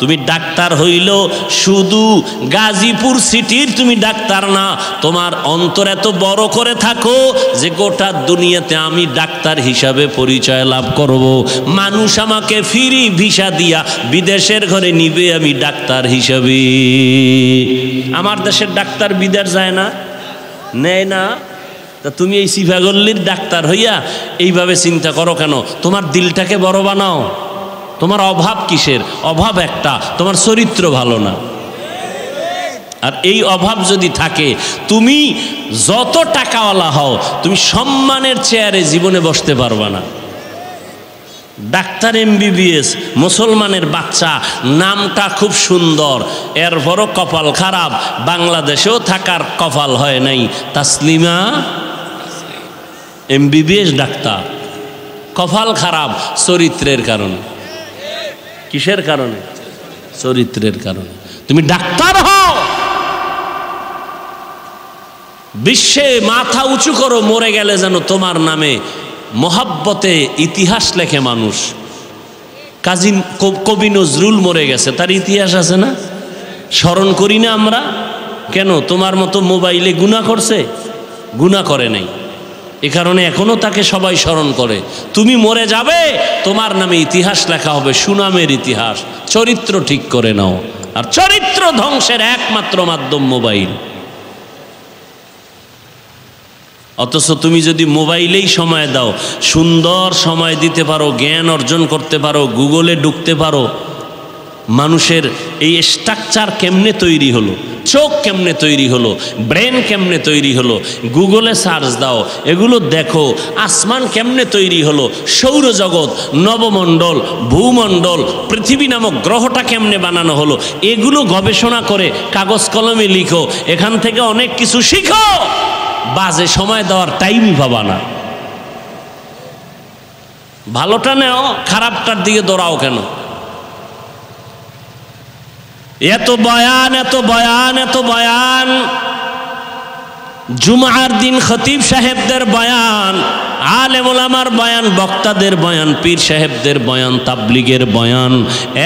S1: তুমি ডাক্তার হইল শুধু গাজীপুর সিটির তুমি ডাক্তার না, তোমার অন্তর এত বড় করে থাকো যে গোটা দুনিয়াতে আমি ডাক্তার হিসাবে পরিচয় লাভ করব। মানুষ আমাকে ফ্রি ভিসা দিয়া বিদেশের ঘরে নিবে আমি ডাক্তার হিসাবে। আমার দেশের ডাক্তার বিদেশ যায় না, নেয় না। তা তুমি এই সিফাগল্লির ডাক্তার হইয়া এইভাবে চিন্তা করো কেন? তোমার দিলটাকে বড় বানাও। তোমার অভাব কিসের? অভাব একটা, তোমার চরিত্র ভালো না। আর এই অভাব যদি থাকে, তুমি যত টাকাওয়ালা হও, তুমি সম্মানের চেয়ারে জীবনে বসতে পারবা না। ডাক্তার MBBS, মুসলমানের বাচ্চা, নামটা খুব সুন্দর, এরপরও কপাল খারাপ। বাংলাদেশেও থাকার কপাল হয় নাই। তাসলিমা MBBS ডাক্তার, কপাল খারাপ চরিত্রের কারণে। কিসের কারণে? চরিত্রের কারণে। তুমি ডাক্তার হও, বিশ্বে মাথা উঁচু করো, মরে গেলে যেন তোমার নামে মহাব্বতে ইতিহাস লেখে মানুষ। কাজী কবি নজরুল মরে গেছে, তার ইতিহাস আছে না? স্মরণ করি না আমরা কেন? তোমার মতো মোবাইলে গুনাহ করছে? গুনাহ করে নাই, এ কারণে এখনো তাকে সবাই স্মরণ করে। তুমি মরে যাবে, তোমার নামে ইতিহাস লেখা হবে, সুনামের ইতিহাস। চরিত্র ঠিক করে নাও। আর চরিত্র ধ্বংসের একমাত্র মাধ্যম মোবাইল। অথচ তুমি যদি মোবাইলেই সময় দাও, সুন্দর সময় দিতে পারো, জ্ঞান অর্জন করতে পারো, গুগলে ঢুকতে পারো, মানুষের এই স্ট্রাকচার কেমনে তৈরি হলো, চোখ কেমনে তৈরি হলো, ব্রেন কেমনে তৈরি হলো, গুগলে সার্চ দাও, এগুলো দেখো। আসমান কেমনে তৈরি হলো, সৌরজগৎ, নবমণ্ডল, ভূমণ্ডল, পৃথিবী নামক গ্রহটা কেমনে বানানো হলো, এগুলো গবেষণা করে কাগজ কলমে লিখো। এখান থেকে অনেক কিছু শিখো। বাজে সময় দেওয়ার টাইমই পাবা না। ভালোটা নেও, খারাপটার দিকে দৌড়াও কেন? এত বয়ান, এত বয়ান, এত বয়ান, জুমার দিন খতিব সাহেবদের বয়ান, আলেম ওলামার বয়ান, বক্তাদের বয়ান, পীর সাহেবদের বয়ান, তাবলিগের বয়ান,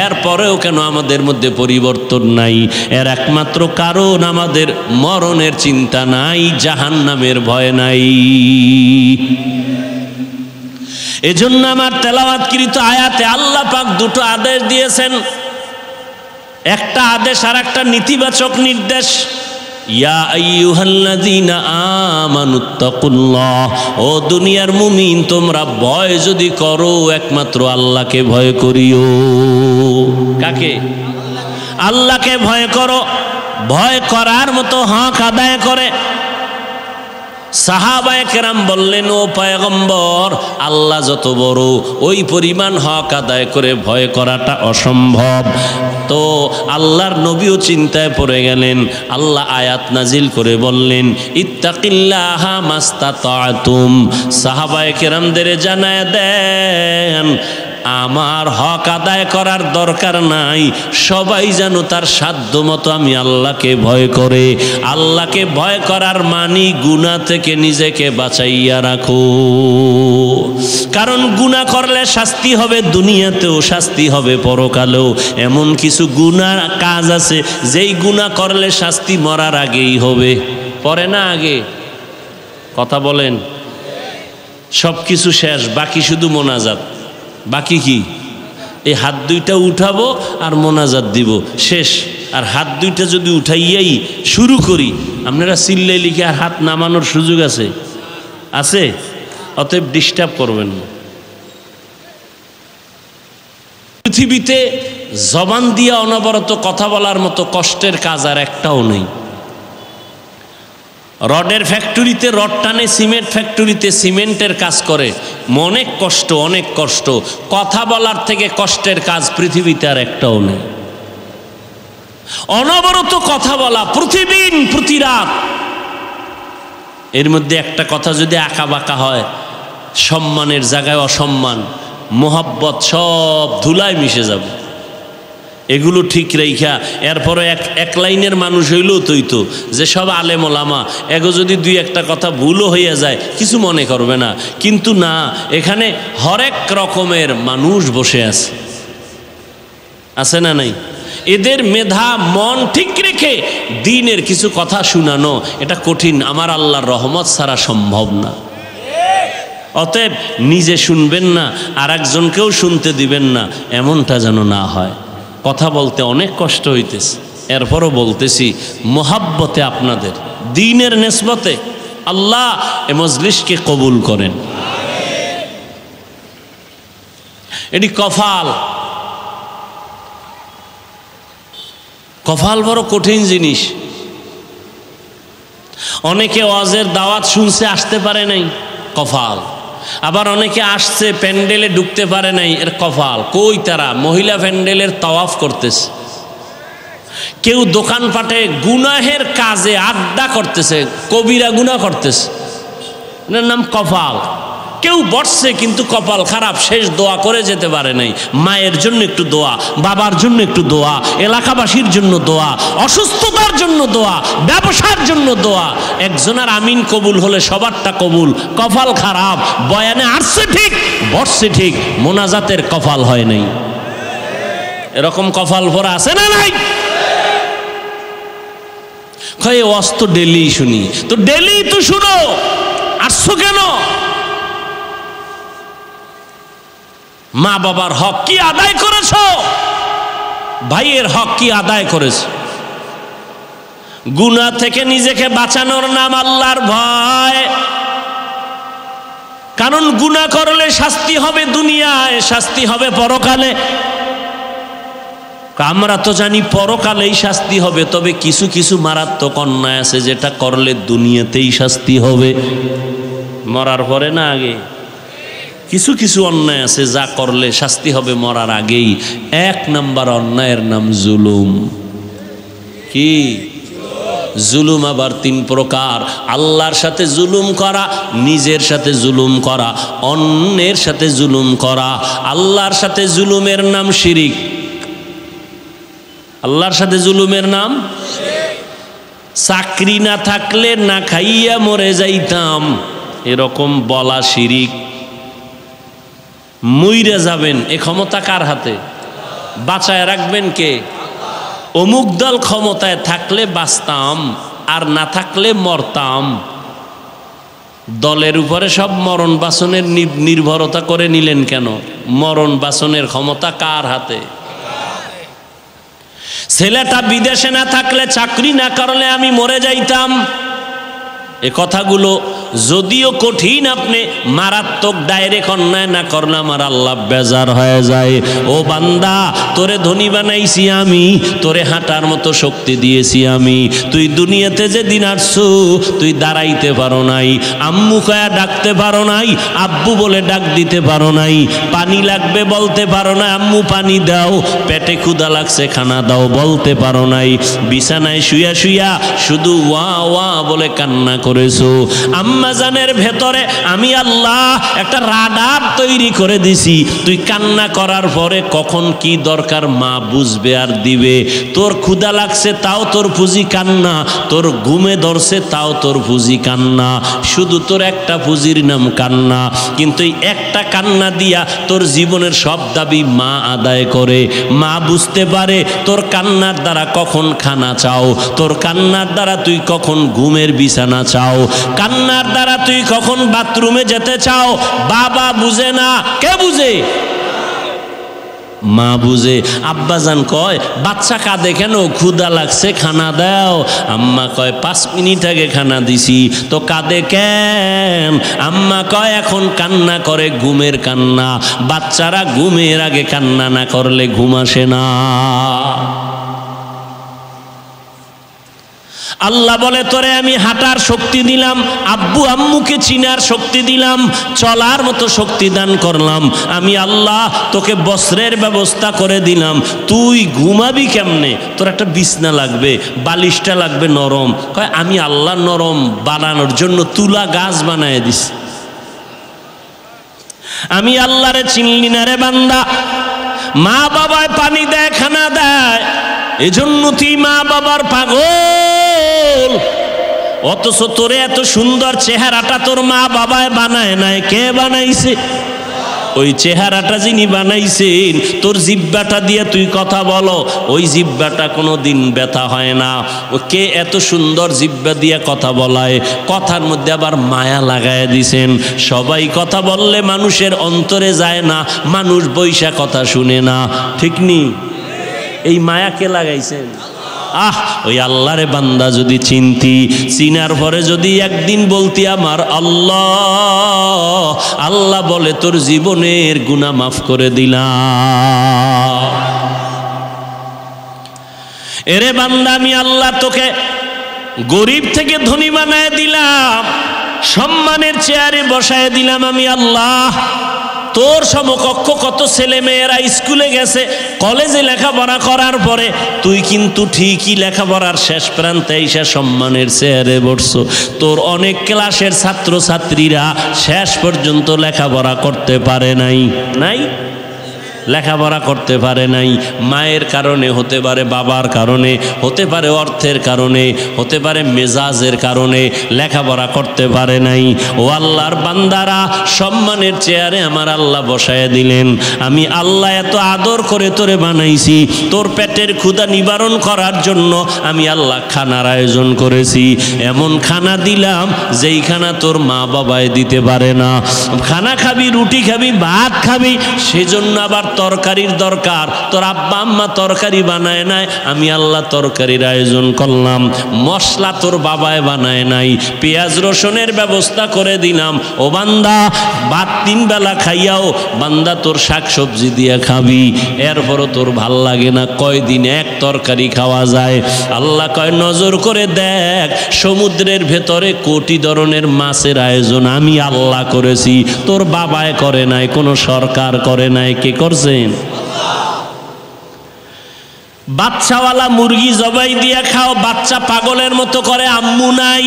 S1: এরপরেও কেন আমাদের মধ্যে পরিবর্তন নাই? এর একমাত্র কারণ আমাদের মরণের চিন্তা নাই, জাহান্নামের ভয় নাই। এজন্য আমার তেলাওয়াতকৃত আয়াতে আল্লাহ পাক দুটো আদেশ দিয়েছেন, একটা আদেশ আর একটা নীতিবাচক নির্দেশ। ইয়া আইয়ুহাল্লাযীনা আমানুত্তাকুল্লাহ, ও দুনিয়ার মুমিন, তোমরা ভয় যদি করো একমাত্র আল্লাহকে ভয় করিও। কাকে? আল্লাহকে ভয় করো। ভয় করার মতো হক আদায় করে। সাহাবায়ে কেরাম বললেন, ও পয়গম্বর, আল্লাহ যত বড়, ওই পরিমাণ হক আদায় করে ভয় করাটা অসম্ভব। তো আল্লাহর নবীও চিন্তায় পড়ে গেলেন। আল্লাহ আয়াত নাজিল করে বললেন, ইত্তাকিল্লাহা মাস্তাতাতুম। সাহাবায়ে কেরামদের জানায় দেন, আমার হক আদায় করার দরকার নাই, সবাই যেন তার সাধ্য মতো আমি আল্লাহকে ভয় করে। আল্লাহকে ভয় করার মানি গুনাহ থেকে নিজেকে বাঁচাইয়া রাখো। কারণ গুনাহ করলে শাস্তি হবে দুনিয়াতেও, শাস্তি হবে পরকালেও। এমন কিছু গুনাহ কাজ আছে যেই গুনাহ করলে শাস্তি মরার আগেই হবে। পরে না আগে? কথা বলেন। সব কিছু শেষ, বাকি শুধু মোনাজাত। বাকি কি? এই হাত দুইটা উঠাবো আর মোনাজাত দিব, শেষ। আর হাত দুইটা যদি উঠাইয়াই শুরু করি, আপনারা চিল্লাই লিখে আর হাত নামানোর সুযোগ আছে? আছে? অতএব ডিস্টার্ব করবেন না। পৃথিবীতে জবান দিয়া অনবরত কথা বলার মতো কষ্টের কাজ আর একটাও নেই। রডের ফ্যাক্টরিতে রড টানে, সিমেন্ট ফ্যাক্টরিতে সিমেন্টের কাজ করে, অনেক কষ্ট, অনেক কষ্ট। কথা বলার থেকে কষ্টের কাজ পৃথিবীতে আর একটাও নেই। অনবরত কথা বলা, প্রতিদিন প্রতি রাত। এর মধ্যে একটা কথা যদি আঁকা বাঁকা হয়, সম্মানের জায়গায় অসম্মান, মোহাব্বত সব ধুলায় মিশে যাবে। এগুলো ঠিক রেখা এরপরে এক লাইনের মানুষ হইলেও তৈতো যে সব আলেম ওলামা, এগো যদি দুই একটা কথা ভুলও হইয়া যায় কিছু মনে করবে না। কিন্তু না, এখানে হরেক রকমের মানুষ বসে আছে, আছে না নাই? এদের মেধা মন ঠিক রেখে দ্বীনের কিছু কথা শুনানো এটা কঠিন, আমার আল্লাহর রহমত ছাড়া সম্ভব না। অতএব নিজে শুনবেন না, আর একজনকেও শুনতে দিবেন না, এমনটা যেন না হয়। কথা বলতে অনেক কষ্ট হইতেছে, এরপরও বলতেছি মোহাব্বতে আপনাদের, দ্বীনের নেসবতে আল্লাহ এ মজলিসকে কবুল করেন। এটি কফাল, কফাল বড় কঠিন জিনিস। অনেকে ওয়াজের দাওয়াত শুনছে, আসতে পারে নাই, কফাল। আবার অনেকে আসছে, প্যান্ডেলে ঢুকতে পারে নাই, এর কফাল। কই তারা? মহিলা প্যান্ডেলের তাওয়াফ করতেছে, কেউ দোকানপাটে গুনাহের কাজে আড্ডা করতেছে, কবিরা গুনাহ করতেছে, এর নাম কফাল। কেউ বসছে কিন্তু কপাল খারাপ, শেষ দোয়া করে যেতে পারে নাই। মায়ের জন্য একটু দোয়া, বাবার জন্য একটু দোয়া, এলাকাবাসীর জন্য দোয়া, অসুস্থতার জন্য দোয়া, ব্যবসার জন্য দোয়া। একজনের আমিন কবুল হলে সবারটা কবুল। কপাল খারাপ, বয়ানে আসছে ঠিক, বসছে ঠিক, মোনাজাতের কপাল হয় নাই। এরকম কপাল ভরা আছে না নাই? কয়ে ওয়াজ তো ডেলি শুনি, তো ডেলি তো শুনো, আসছো কেন? মা বাবার হক কি আদায় করেছ? ভাইয়ের হক কি আদায় করেছ? গুনাহ থেকে নিজেকে বাঁচানোর নাম আল্লাহর ভয়। কারণ গুনাহ করলে শাস্তি হবে দুনিয়ায়, শাস্তি হবে পরকালে। আমরা তো জানি পরকালেই শাস্তি হবে, তবে কিছু কিছু মারাত্মক অন্যায় আছে যেটা করলে দুনিয়াতেই শাস্তি হবে, মরার পরে না আগে। কিছু কিছু অন্যায় আছে যা করলে শাস্তি হবে মরার আগেই। এক নাম্বার অন্যায়ের নাম জুলুম। কি জুলুম? আবার তিন প্রকার। আল্লাহর সাথে জুলুম করা, নিজের সাথে জুলুম করা, অন্যের সাথে জুলুম করা। আল্লাহর সাথে জুলুমের নাম শিরিক। আল্লাহর সাথে জুলুমের নাম, চাকরি না থাকলে না খাইয়া মরে যাইতাম, এরকম বলা শিরিক। মইরে যাবেন এ ক্ষমতা কার হাতে? বাঁচায় রাখবেন কে? অমুক দল ক্ষমতায় থাকলে বাঁচতাম, আর না থাকলে মরতাম। দলের উপরে সব মরণ বাসনের নির্ভরতা করে নিলেন কেন? মরণ বাসনের ক্ষমতা কার হাতে? ছেলেটা বিদেশে না থাকলে, চাকরি না করলে আমি মরে যাইতাম। এ কথাগুলো যদিও কঠিন, আপনি মারাত্মক ডাইরেক্ট অন্যায় না করলে আমার আল্লাহ বেজার হয়ে যায়। ও বান্দা, তোরে ধনী বানাইছি আমি, তোরে হাঁটার মতো শক্তি দিয়েছি আমি। তুই দুনিয়াতে যে দিন আসছো, তুই দাঁড়াইতে পারো নাই, আম্মু কয়া ডাকতে পারো নাই, আব্বু বলে ডাক দিতে পারো নাই, পানি লাগবে বলতে পারো না, আম্মু পানি দাও, পেটে ক্ষুধা লাগছে খানা দাও বলতে পারো নাই, বিছানায় শুয়া শুয়া শুধু ওয়া ওয়া বলে কান্না করেছো। আম্মা আম্মাজানের ভেতরে আমি আল্লাহ একটা রাডার তৈরি করে দিছি। তুই কান্না করার পরে কখন কি দরকার মা বুঝবে আর দিবে। তোর ক্ষুধা লাগছে তাও তোর পুঁজি কান্না, তোর ঘুমে ধরছে তাও তোর পুঁজি কান্না, শুধু তোর একটা পুঁজির নাম কান্না। কিন্তু এই একটা কান্না দিয়া তোর জীবনের সব দাবি মা আদায় করে। মা বুঝতে পারে তোর কান্নার দ্বারা কখন খানা চাও, তোর কান্নার দ্বারা তুই কখন ঘুমের বিছানা চাও, কান্নার দ্বারা তুই কখন বাথরুমে যেতে চাও। বাবা বুঝে না, কে বুঝে? মা বুঝে। আব্বাজান কয় বাচ্চা কাঁদে কেন? ক্ষুধা লাগছে খানা দাও। আম্মা কয় 5 মিনিট আগে খানা দিছি, তো কাঁদে কেন? আম্মা কয় এখন কান্না করে ঘুমের কান্না। বাচ্চারা ঘুমের আগে কান্না না করলে ঘুম আসে না। আল্লাহ বলে তোরে আমি হাঁটার শক্তি দিলাম, আব্বু আম্মুকে চিনার শক্তি দিলাম, চলার মতো শক্তি দান করলাম। আমি আল্লাহ তোকে বস্ত্রের ব্যবস্থা করে দিলাম। তুই ঘুমাবি কেমনে? তোর একটা বিছনা লাগবে, বালিশটা লাগবে নরম। কয় আমি আল্লাহ নরম বানানোর জন্য তুলা গাছ বানায় দিস। আমি আল্লাহরে চিনলি না রে বান্দা। মা বাবায় পানি দেয়, খানা দেয়, এজন্য তুই মা বাবার পাগল। অথচ তোরে এত সুন্দর চেহারাটা তোর মা বাবায় বানায় নাই। কে বানাইছে? ওই চেহারাটা যিনি বানাইছেন, তোর জিহ্বাটা দিয়ে তুই কথা বলো, ওই জিহ্বাটা কোনো দিন ব্যথা হয় না। ও কে এত সুন্দর জিহ্বা দিয়ে কথা বলায়? কথার মধ্যে আবার মায়া লাগায় দিছেন। সবাই কথা বললে মানুষের অন্তরে যায় না, মানুষ বৈশা কথা শুনে না, ঠিক নি? এই মায়া কে লাগাইছেন? ওই আল্লাহরে বান্দা যদি চিনতি, চিনার পরে যদি একদিন বলতি আমার আল্লাহ, আল্লাহ বলে তোর জীবনের গুনাহ মাফ করে দিলাম। এরে বান্দা আমি আল্লাহ তোকে গরিব থেকে ধনী বানায় দিলাম, সম্মানের চেয়ারে বসায় দিলাম আমি আল্লাহ। তোর সমকক্ষ কত ছেলে মেয়েরা স্কুলে গেছে, কলেজে লেখাপড়া করার পরে তুই কিন্তু ঠিকই লেখাপড়ার শেষ প্রান্তে এসে সম্মানের চেয়ারে বসছো। তোর অনেক ক্লাসের ছাত্র ছাত্রীরা শেষ পর্যন্ত লেখাপড়া করতে পারে নাই, লেখাপড়া করতে পারে নাই। মায়ের কারণে হতে পারে, বাবার কারণে হতে পারে, অর্থের কারণে হতে পারে, মেজাজের কারণে লেখাপড়া করতে পারে নাই। ও আল্লাহর বান্দারা, সম্মানের চেয়ারে আমার আল্লাহ বসায় দিলেন। আমি আল্লাহ এত আদর করে তোরে বানাইছি, তোর পেটের ক্ষুধা নিবারণ করার জন্য আমি আল্লাহ খানার আয়োজন করেছি। এমন খানা দিলাম যেই খানা তোর মা বাবায় দিতে পারে না। খানা খাবি, রুটি খাবি, ভাত খাবি, সেজন্য আবার তরকারির দরকার। তোর আব্বা আম্মা তরকারি বানায় নাই, আমি আল্লাহ তরকারির আয়োজন করলাম। মশলা তোর বাবায় বানায় নাই, পেঁয়াজ রসুনের ব্যবস্থা করে দিলাম। ও বান্দা, ভাত 3 বেলা খাইয়াও বান্দা তোর শাক সবজি দিয়ে খাবি, এরপরও তোর ভাল লাগে না। কয়দিন এক তরকারি খাওয়া যায়? আল্লাহ কয় নজর করে দেখ, সমুদ্রের ভেতরে কোটি ধরনের মাছের আয়োজন আমি আল্লাহ করেছি, তোর বাবায় করে নাই, কোনো সরকার করে নাই। কে করছেন? বাচ্চাওয়ালা মুরগি জবাই দিয়ে খাও, বাচ্চা পাগলের মতো করে, আম্মু নাই।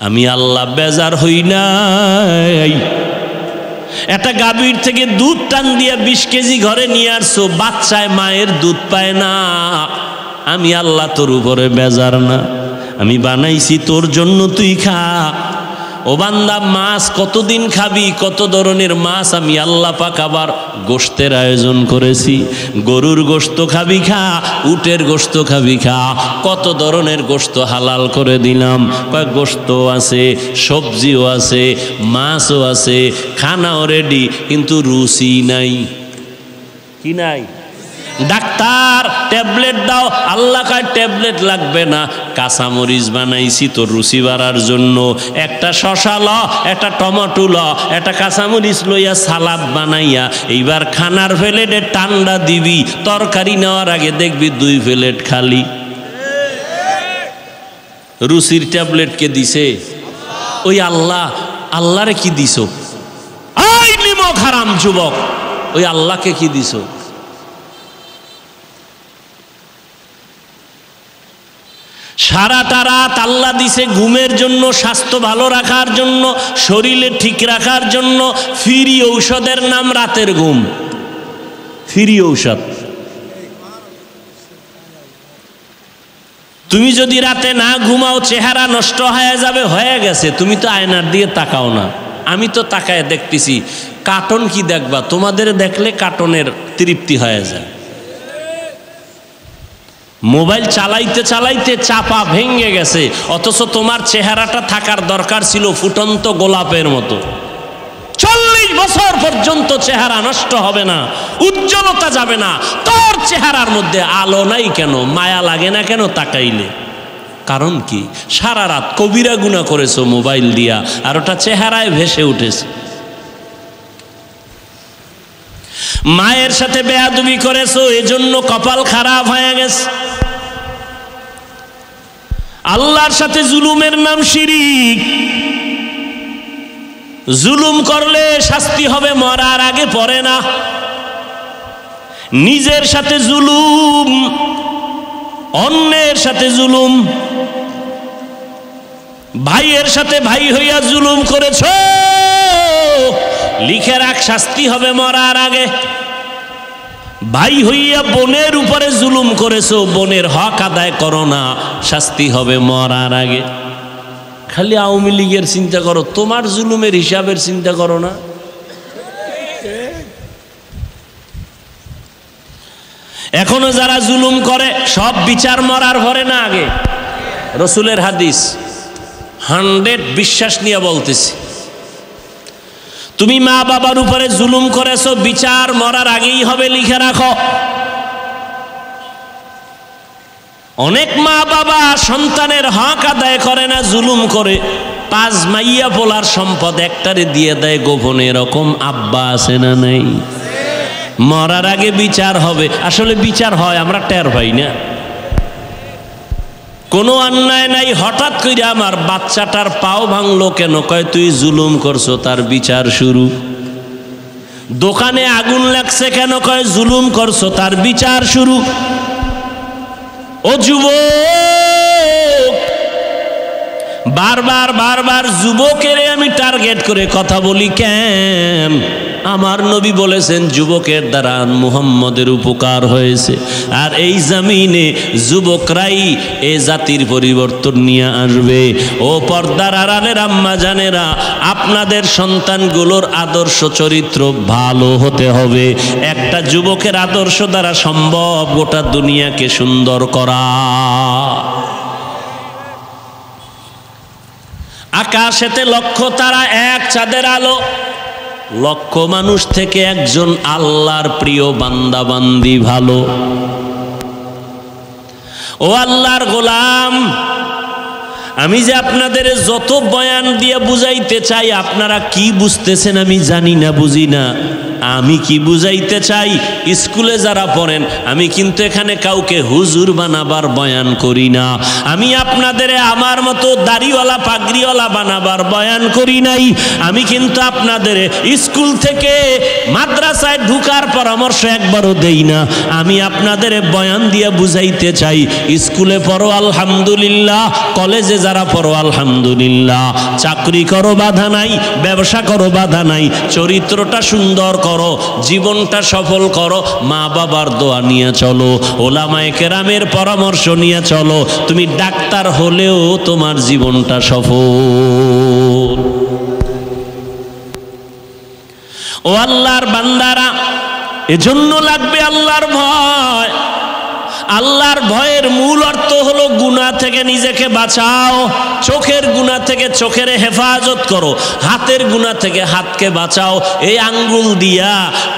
S1: আমি আল্লাহ বেজার হই নাই। একটা গাভীর থেকে দুধ টান দিয়ে 20 কেজি ঘরে নিয়ে আসছো, বাচ্চায় মায়ের দুধ পায় না। আমি আল্লাহ তোর উপরে বেজার না, আমি বানাইছি তোর জন্য, তুই খা। ও বান্দা, মাছ কতদিন খাবি? কত ধরনের মাছ আমি আল্লাহ পাক আবার গোশতের আয়োজন করেছি। গরুর গোশত খাবি খা, উটের গোশত খাবি খা, কত ধরনের গোশত হালাল করে দিলাম। কয়েক গোশত আছে, সবজিও আছে, মাছও আছে, খানাও রেডি, কিন্তু রুচি নাই। কি নাই? ডাক্তার ট্যাবলেট দাও, আল্লাহ কয় ট্যাবলেট লাগবে না, কাঁচামরিচ বানাইছি তোর রুচি বাড়ার জন্য। একটা শশা ল, একটা টমেটো ল, একটা কাঁচামরিচ লইয়া সালাদ বানাইয়া এইবার খানার প্লেটে ঠান্ডা দিবি, তরকারি নেওয়ার আগে দেখবি 2 প্লেট খালি। রুচির ট্যাবলেট কে দিছে? ওই আল্লাহ। আল্লাহরে কি দিছ? আই নিমক হারাম যুবক, ওই আল্লাহকে কি দিছ? সারাটা রাত আল্লাহ দিছে ঘুমের জন্য, স্বাস্থ্য ভালো রাখার জন্য, শরীরে ঠিক রাখার জন্য। ফ্রি ঔষধের নাম রাতের ঘুম, ফ্রি ঔষধ। তুমি যদি রাতে না ঘুমাও চেহারা নষ্ট হয়ে যাবে, হয়ে গেছে। তুমি তো আয়নার দিয়ে তাকাও না, আমি তো তাকায় দেখতেছি। কার্টুন কি দেখবা? তোমাদের দেখলে কার্টুনের তৃপ্তি হয়ে যায়। মোবাইল চালাইতে চালাইতে চাপা ভেঙে গেছে, অথচ তোমার চেহারাটা থাকার দরকার ছিল ফুটন্ত গোলাপের মতো। 40 বছর পর্যন্ত চেহারা নষ্ট হবে না, উজ্জ্বলতা যাবে না। তোর চেহারার মধ্যে আলো নাই কেন? মায়া লাগে না কেন তাকাইলে? কারণ কি? সারা রাত কবিরা গুনাহ করেছো মোবাইল দিয়া, আর ওটা চেহারায় ভেসে উঠেছে। মায়ের সাথে বেয়াদবি করেছো, এজন্য কপাল খারাপ হয়ে গেছে। আল্লাহর সাথে জুলুমের নাম শিরিক। জুলুম করলে শাস্তি হবে মরার আগে, পড়ে না। নিজের সাথে জুলুম, অন্যের সাথে জুলুম, ভাইয়ের সাথে ভাই হইয়া জুলুম করেছো, লিখে রাখ শাস্তি হবে মরার আগে। ভাই হইয়া বোনের উপরে জুলুম করেছো, বোনের হক আদায় করো না, শাস্তি হবে মরার আগে। খালি আওয়ামী লীগের চিন্তা করো, তোমার জুলুমের হিসাবের চিন্তা করো না। এখনো যারা জুলুম করে সব বিচার মরার ভরে না আগে। রসুলের হাদিস 100 বিশ্বাস নিয়ে বলতেছি, তুমি মা বাবার উপরে জুলুম করেছো, বিচার মরার আগেই হবে, লিখে রাখো। অনেক মা বাবা সন্তানের হক আদায় করে না, জুলুম করে। 5 মাইয়া পোলার সম্পদ একটারে দিয়ে দেয় গোপনে, এরকম আব্বা আছে না নাই? মরার আগে বিচার হবে। আসলে বিচার হয়, আমরা টের পাই না। কোনো অন্যায় নাই, হঠাৎ করে আমার বাচ্চাটার পাও ভাঙলো কেন? কয় তুই জুলুম করছো, তার বিচার শুরু। দোকানে আগুন লাগছে কেন? কয় জুলুম করছো, তার বিচার শুরু। ও যুবক, বারবার বারবার যুবকের আমি টার্গেট করে কথা বলি কেন? আমার নবী বলেছেন যুবকের দ্বারা মুহাম্মদের উপকার হয়েছে, আর এই জমিনে যুবকরাই এ জাতির পরিবর্তন নিয়ে আসবে। ও পর্দার আড়ালের আম্মা জানেরা, আপনাদের সন্তানগুলোর আদর্শ চরিত্র ভালো হতে হবে। একটা যুবকের আদর্শ দ্বারা সম্ভব গোটা দুনিয়াকে সুন্দর করা। আকাশেতে লক্ষ তারা, এক চাঁদের আলো। লক্ষ মানুষ থেকে একজন আল্লাহর প্রিয় বান্দা বান্দি ভালো। ও আল্লাহর গোলাম, আমি যে আপনাদের যত বয়ান দিয়ে বুঝাইতে চাই, আপনারা কি বুঝতেছেন আমি জানি না, বুঝি না। আমি কি বুঝাইতে চাই, স্কুলে যারা পড়েন, আমি কিন্তু এখানে কাউকে হুজুর বানাবার বয়ান করি না। আমি আপনাদের আমার মতো দাড়িওয়ালা পাগড়িওয়ালা বানাবার বয়ান করি নাই। আমি কিন্তু আপনাদের স্কুল থেকে মাদ্রাসায় ঢুকার পরামর্শ একবারও দেই না। আমি আপনাদের বয়ান দিয়ে বুঝাইতে চাই, স্কুলে পড়ো আলহামদুলিল্লাহ, কলেজে যারা পড়ো আলহামদুলিল্লাহ, চাকরি করো বাধা নাই, ব্যবসা করো বাধা নাই, চরিত্রটা সুন্দর করো, জীবনটা সফল করো, মা বাবার দোয়া নিয়ে চলো, ওলামায়ে কেরামের পরামর্শ নিয়ে চলো। তুমি ডাক্তার হলেও তোমার জীবনটা সফল। ও আল্লাহর বান্দারা, এজন্য লাগবে আল্লাহর ভয়। আল্লাহর ভয়ের মূল অর্থ হলো গুনাহ থেকে নিজেকে বাঁচাও, চোখের গুনাহ থেকে চোখের হেফাজত করো, হাতের গুনাহ থেকে হাতকে বাঁচাও। এই আঙ্গুল দিয়া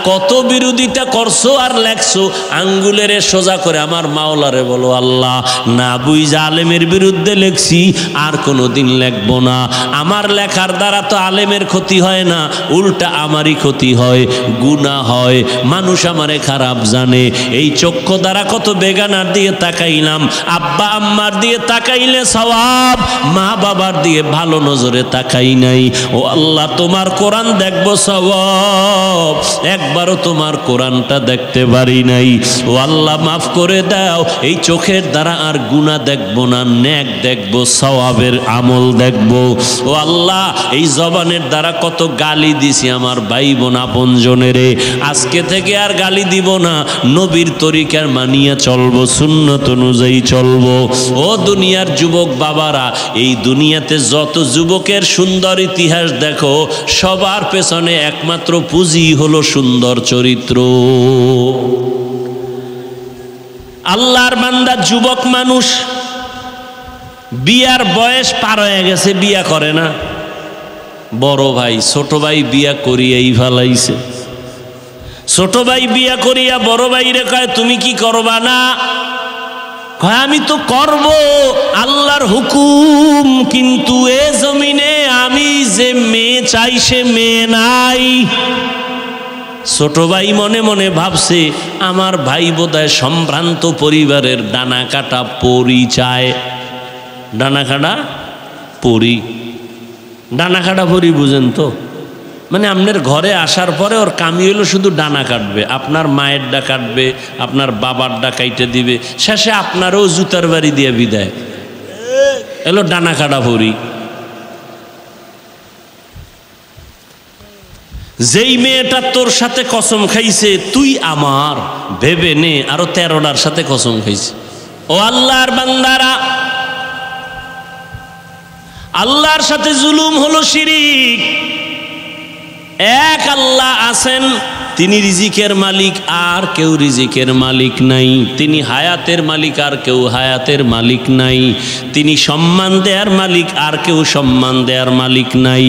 S1: কত বিরোধিতা করছো আর লেখছো, আঙ্গুলের সোজা করে আমার মাওলারে বলো, আল্লাহ না বুঝা আলেমের বিরুদ্ধে লেখছি, আর কোনো দিন লেখবো না। আমার লেখার দ্বারা তো আলেমের ক্ষতি হয় না, উল্টা আমারই ক্ষতি হয়, গুনাহ হয়, মানুষ আমারে খারাপ জানে। এই চক্ষু দ্বারা কত বেগা ঠিকানার দিয়ে তাকাইলাম, আব্বা আম্মার দিয়ে তাকাইলে সওয়াব, মা বাবার দিয়ে ভালো নজরে তাকাই নাই। ও আল্লাহ, তোমার কোরআন দেখবো সওয়াব, একবারও তোমার কোরআনটা দেখতে পারি নাই। ও আল্লাহ, মাফ করে দাও, এই চোখের দ্বারা আর গুনাহ দেখবো না, নেক দেখবো, সওয়াবের আমল দেখবো। ও আল্লাহ, এই জবানের দ্বারা কত গালি দিছি আমার ভাই বোন আপনজনেরে, আজকে থেকে আর গালি দিব না, নবীর তরিকার মানিয়া চলবো, সুন্নত অনুযায়ী চলবো। ও দুনিয়ার যুবক বাবারা, এই দুনিয়াতে যত যুবকের সুন্দর ইতিহাস দেখো, সবার পেছনে একমাত্র পুঁজি হলো সুন্দর চরিত্র। আল্লাহর বান্দা যুবক মানুষ, বিয়ার বয়স পার হয়ে গেছে, বিয়া করে না। বড় ভাই ছোট ভাই বিয়া করিয়াই ফেলাইছে। ছোট ভাই বিয়া করিয়া বড় ভাইরে কয়, তুমি কি করবা না? কয়, আমি তো করব, আল্লাহর হুকুম, কিন্তু এ জমিনে আমি যে মেয়ে চাই সে মেয়ে নাই। ছোট ভাই মনে মনে ভাবছে, আমার ভাই বোধহয় সম্ভ্রান্ত পরিবারের ডানা কাটা পরি চায়। ডানা কাটা পরি, ডানা কাটা পরি বুঝেন তো? মানে আপনার ঘরে আসার পরে ওর কামি হলো শুধু ডানা কাটবে, আপনার মায়ের ডা কাটবে, আপনার বাবার ডা কাইটে দিবে, শেষে আপনারও জুতার বাড়ি দিয়ে বিদায়। এলো ডানা কাটা পরি। যেই মেয়েটা তোর সাথে কসম খাইছে তুই আমার, ভেবে নে আরো 13টার সাথে কসম খাইছে। ও আল্লাহর বান্দারা, আল্লাহর সাথে জুলুম হলো শিরিক। এক আল্লাহ আছেন, তিনি রিজিকের মালিক, আর কেউ রিজিকের মালিক নাই। তিনি হায়াতের মালিক, আর কেউ হায়াতের মালিক নাই। তিনি সম্মান দেয়ার মালিক, আর কেউ সম্মান দেয়ার মালিক নাই।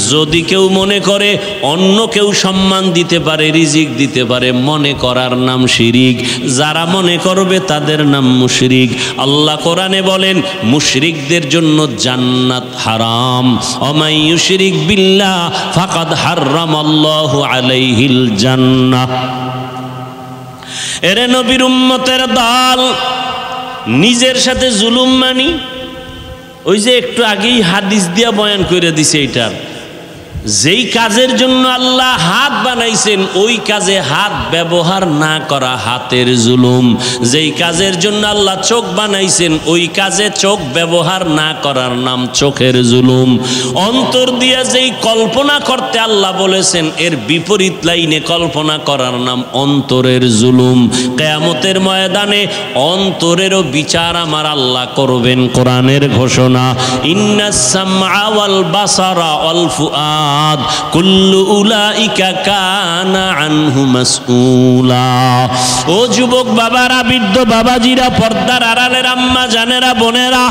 S1: যদি কেউ মনে করে অন্য কেউ সম্মান দিতে পারে, রিজিক দিতে পারে, মনে করার নাম শিরিক। যারা মনে করবে তাদের নাম মুশরিক। আল্লাহ কোরআনে বলেন, মুশরিকদের জন্য জান্নাত হারাম। ওমাই ইউশরিক বিল্লাহ ফাকাদ হারামাল্লাহু আলাইহিল জান্নাহ। এরে নবীর উম্মতের দল, নিজের সাথে জুলুম মানি। ওই যে একটু আগেই হাদিস দিয়া বয়ান করে দিছে, এইটার যেই কাজের জন্য আল্লাহ হাত বানাইছেন ওই কাজে হাত ব্যবহার না করা হাতের জুলুম। যেই কাজের জন্য আল্লাহ চোখ বানাইছেন ওই কাজে চোখ ব্যবহার না করার নাম চোখের জুলুম। অন্তর দিয়া যেই কল্পনা করতে আল্লাহ বলেছেন এর বিপরীত লাইনে কল্পনা করার নাম অন্তরের জুলুম। কিয়ামতের ময়দানে অন্তরেরও বিচার আমার আল্লাহ করবেন। কোরআনের ঘোষণা, ইন্নাস সামআ ওয়াল বাসারা ওয়াল ফুআদ কুল্লু উলাইকা কানা আনহু মাসউলা। ও যুবক বাবারা, বৃদ্ধ বাবাজিরা, পর্দার আড়ালের আম্মা জানেরা, বোনেরা,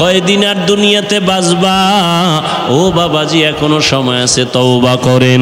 S1: কয়দিন আর দুনিয়াতে বাঁচবা? ও বাবাজি, এখনো সময় আছে, তওবা করেন,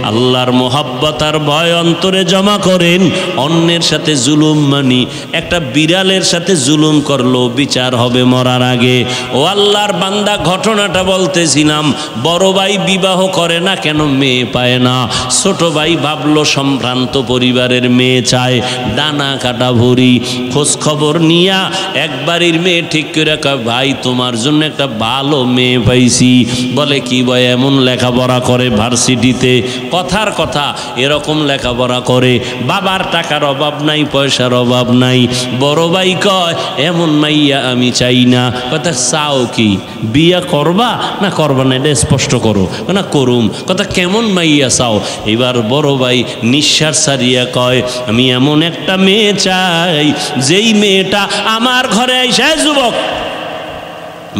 S1: আল্লাহর মোহাব্বত আর ভয় অন্তরে জমা করেন। অন্যের সাথে জুলুম মানি, একটা বিড়ালের সাথে জুলুম করলো বিচার হবে মরার আগে। ও আল্লাহর বান্দা, ঘটনাটা বলতেছিলাম, বড় ভাই বিবাহ করে না কেন? মেয়ে পায় না। ছোট ভাই ভাবলো সম্ভ্রান্ত পরিবারের মেয়ে চায়, ডানা কাটা ভরি। খোঁজ খবর নিয়া এক বাড়ির মেয়ে ঠিক করে কয়, ভাই তোমার জন্য একটা ভালো মেয়ে পাইছি। বলে কি ভাই? এমন লেখাপড়া করে ভার্সিটিতে, কথার কথা এরকম লেখাপড়া করে, বাবার টাকার অভাব নাই, পয়সার অভাব নাই। বড় ভাই কয়, এমন মাইয়া আমি চাই না। কথা, চাও কি? বিয়া করবা না করবা না এটা স্পষ্ট করো। না করুম। কথা, কেমন মাইয়া চাও? এবার বড় ভাই নিঃশ্বাস ছাড়িয়া কয়, আমি এমন একটা মেয়ে চাই যেই মেয়েটা আমার ঘরে আইসা, যুবক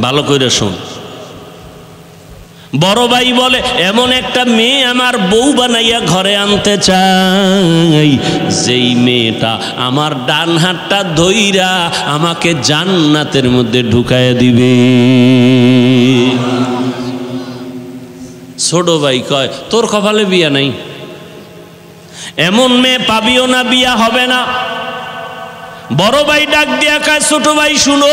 S1: ভালো করে শোন, বড় ভাই বলে, এমন একটা মেয়ে আমার বউ বানাইয়া ঘরে আনতে চাই যেই মেয়েটা আমার ডান হাতটা ধইরা আমাকে জান্নাতের মধ্যে ঢুকাইয়া দিবে। ছোট ভাই কয়, তোর কপালে বিয়া নাই, এমন মেয়ে পাবিও না, বিয়া হবে না। বড় ভাই ডাক দিয়া কয়, ছোট ভাই শুনো,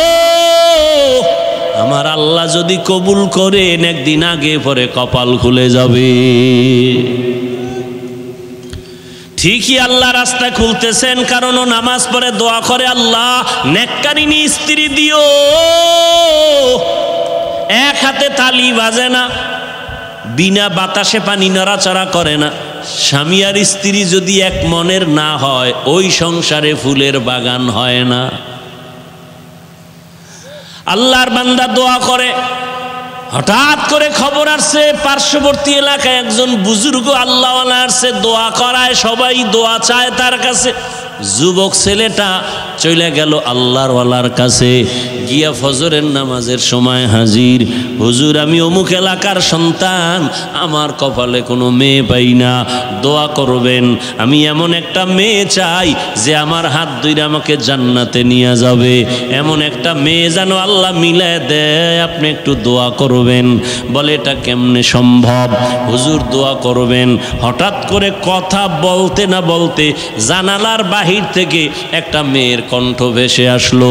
S1: আমার আল্লাহ যদি কবুল করেন একদিন আগে পরে কপাল খুলে যাবে। ঠিকই আল্লাহ রাস্তা খুলতেছেন, কারণ ও নামাজ পড়ে দোয়া করে, আল্লাহ নেককারিনী স্ত্রী দিও। এক হাতে তালি বাজে না, বিনা বাতাসে পানি নড়াচড়া করে না। স্বামী আর স্ত্রী যদি এক মনের না হয়, ওই সংসারে ফুলের বাগান হয় না। আল্লাহর বান্দা দোয়া করে, হঠাৎ করে খবর আসছে পার্শ্ববর্তী এলাকায় একজন বুজুর্গ আল্লাহওয়ালা আসছে, দোয়া করায়, সবাই দোয়া চায় তার কাছে। যুবক ছেলেটা চলে গেল আল্লাহর ওয়ালার কাছে, গিয়া ফজরের নামাজের সময় হাজির। হুজুর, আমি অমুক এলাকার সন্তান, আমার কপালে কোনো মেয়ে পাই না, দোয়া করবেন। আমি এমন একটা মেয়ে চাই যে আমার হাত ধরে আমাকে জান্নাতে নিয়ে যাবে, এমন একটা মেয়ে যেন আল্লাহ মিলায় দেয়, আপনি একটু দোয়া করবেন। বলে, এটা কেমনে সম্ভব? হুজুর, দোয়া করবেন। হঠাৎ করে কথা বলতে না বলতে জানালার বাহির থেকে একটা মেয়ের কণ্ঠ ভেসে আসলো।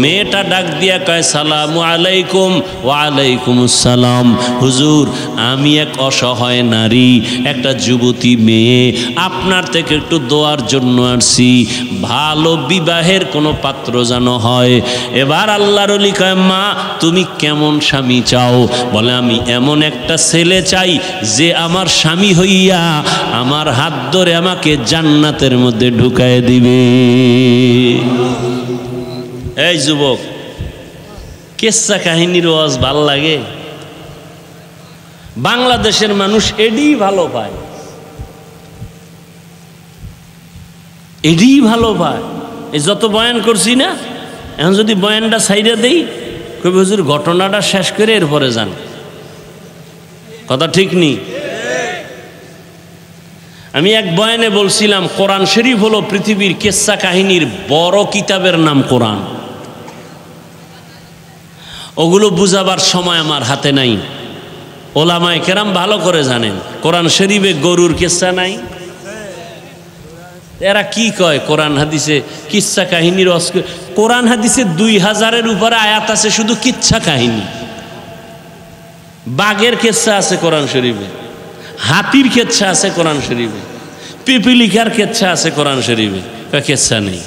S1: মেয়েটা ডাক দিয়া কয়, সালামু আলাইকুম। ওয়ালাইকুম আসসালাম। হুজুর, আমি এক অসহায় নারী, একটা যুবতী মেয়ে, আপনার থেকে একটু দোয়ার জন্য আসছি, ভালো বিবাহের কোনো পাত্র যেন হয়। এবার আল্লাহর ওলি কয়, মা তুমি কেমন স্বামী চাও? বলে, আমি এমন একটা ছেলে চাই যে আমার স্বামী হইয়া আমার হাত ধরে আমাকে জান্নাতের মধ্যে ঢুকায় দিবে। এই যুবক, কিসসা কাহিনীর ওয়াজ ভাল লাগে? বাংলাদেশের মানুষ এডি ভালো পায়, এডি ভালো পায়। এই যত বয়ান করছি না, এখন যদি বয়ানটা ছাইড়া দেই, কবি হুজুর ঘটনাটা শেষ করে এরপরে যান। কথা ঠিক নেই? আমি এক বয়ানে বলছিলাম, কোরআন শরীফ হলো পৃথিবীর কিসসা কাহিনীর বড় কিতাবের নাম কোরআন। ওগুলো বুঝাবার সময় আমার হাতে নাই। ওলামায়ে কেরাম ভালো করে জানেন, কোরআন শরীফে গরুর কিসসা নাই। এরা কি কয় কোরআন হাদিসে কিচ্ছা কাহিনীর? কোরআন হাদিসে 2000-এর উপরে আয়াত আছে শুধু কিচ্ছা কাহিনী। বাঘের কিচ্ছা আছে কোরআন শরীফে, হাতির কিচ্ছা আছে কোরআন শরীফে, পিপিলিকার কিচ্ছা আছে কোরআন শরীফে, কিচ্ছা নেই।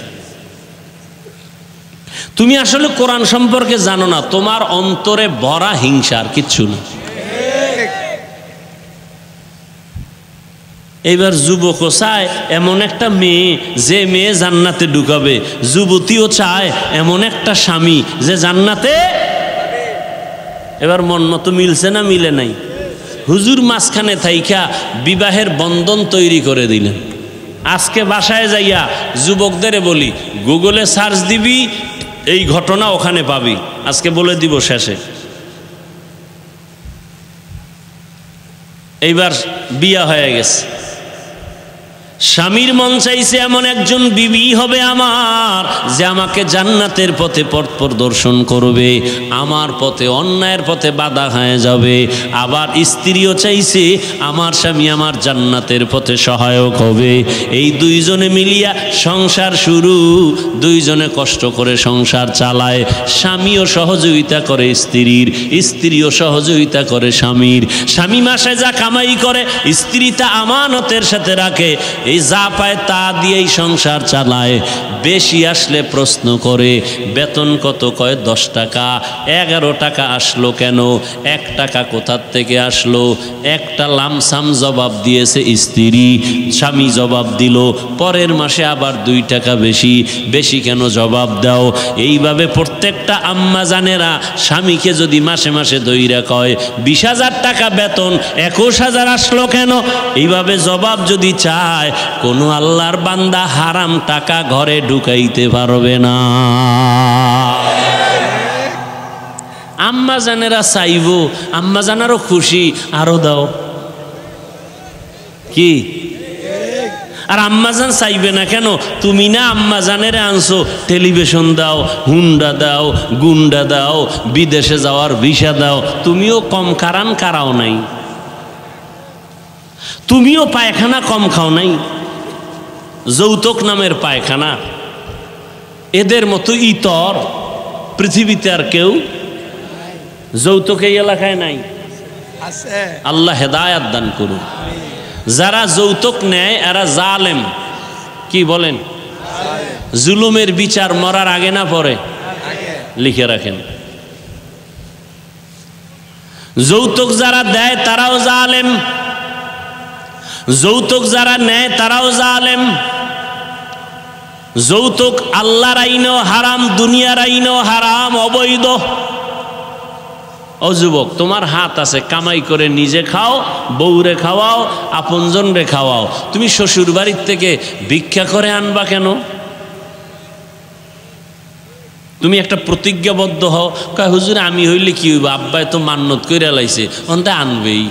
S1: তুমি আসলে কোরআন সম্পর্কে জানো না, তোমার অন্তরে ভরা হিংসার কিচ্ছু না। এইবার যুবকও চায় এমন একটা মেয়ে যে মেয়ে জান্নাতে ঢুকাবে, যুবতীও চায় এমন একটা স্বামী যে জান্নাতে। এবার মন মতো মিলছে না মিলে নাই? হুজুর মাঝখানে থাইকা বিবাহের বন্ধন তৈরি করে দিলেন। আজকে বাসায় যাইয়া যুবকদের বলি, গুগলে সার্চ দিবি, এই ঘটনা ওখানে পাবি। আজকে বলে দিব শেষে। এইবার বিয়া হয়ে গেছে, স্বামীর মন চাইছে এমন একজন বিবি হবে আমার যে আমাকে জান্নাতের পথে পথ প্রদর্শন করবে, আমার পথে অন্যায়ের পথে বাধা হয়ে যাবে। আবার স্ত্রীও চাইছে আমার স্বামী আমার জান্নাতের পথে সহায়ক হবে। এই দুইজনে মিলিয়া সংসার শুরু, দুইজনে কষ্ট করে সংসার চালায়। স্বামীও সহযোগিতা করে স্ত্রীর, স্ত্রীও সহযোগিতা করে স্বামীর। স্বামী মাসে যা কামাই করে স্ত্রী তা আমানতের সাথে রাখে, এই যা পায় তা দিয়েই সংসার চালায়। বেশি আসলে প্রশ্ন করে, বেতন কত? কয় 10 টাকা। 11 টাকা আসলো কেন? 1 টাকা কোথার থেকে আসলো? একটা লামসাম জবাব দিয়েছে স্ত্রী, স্বামী জবাব দিল। পরের মাসে আবার 2 টাকা বেশি। বেশি কেন জবাব দাও? এইভাবে প্রত্যেকটা আম্মা জানেরা স্বামীকে যদি মাসে মাসে দইরা কয় 20,000 টাকা বেতন, 21,000 আসলো কেন? এইভাবে জবাব যদি চায়, কোনো আল্লাহর বান্দা হারাম টাকা ঘরে ঢুকাইতে পারবে না। আম্মা জানেরা চাইব, আম্মা জানারও খুশি, আরো দাও কি? আর আম্মা জান চাইবে না কেন? তুমি না আম্মা জানেরা আনছো, টেলিভিশন দাও, হুন্ডা দাও, গুন্ডা দাও, বিদেশে যাওয়ার ভিসা দাও। তুমিও কম কারাও নাই, তুমিও পায়খানা কম খাও নাই। যৌতুক নামের পায়খানা, এদের মতো ইতর পৃথিবীতে আর কেউ যৌতুক এই এলাকায় নাই। আল্লাহ হেদায়াত দান করুন। যারা যৌতুক নেয় এরা জালেম, কি বলেন? জুলুমের বিচার মরার আগে না পরে? লিখে রাখেন। যৌতুক যারা দেয় তারাও জালেম, যৌতুক যারা নেয় তারাও জালেম। যৌতুক আল্লাহর আইনেও হারাম, দুনিয়ার আইনেও হারাম, অবৈধ। ও যুবক, তোমার হাত আছে, কামাই করে নিজে খাও, বউরে খাওয়াও, আপনজন রে খাওয়াও। তুমি শ্বশুর বাড়ির থেকে ভিক্ষা করে আনবা কেন? তুমি একটা প্রতিজ্ঞাবদ্ধ হও, কয় হুজুর আমি হইলে কি হইব, আব্বাই তো মান্নত কইরা লাইছে, অন্তে আনবেই।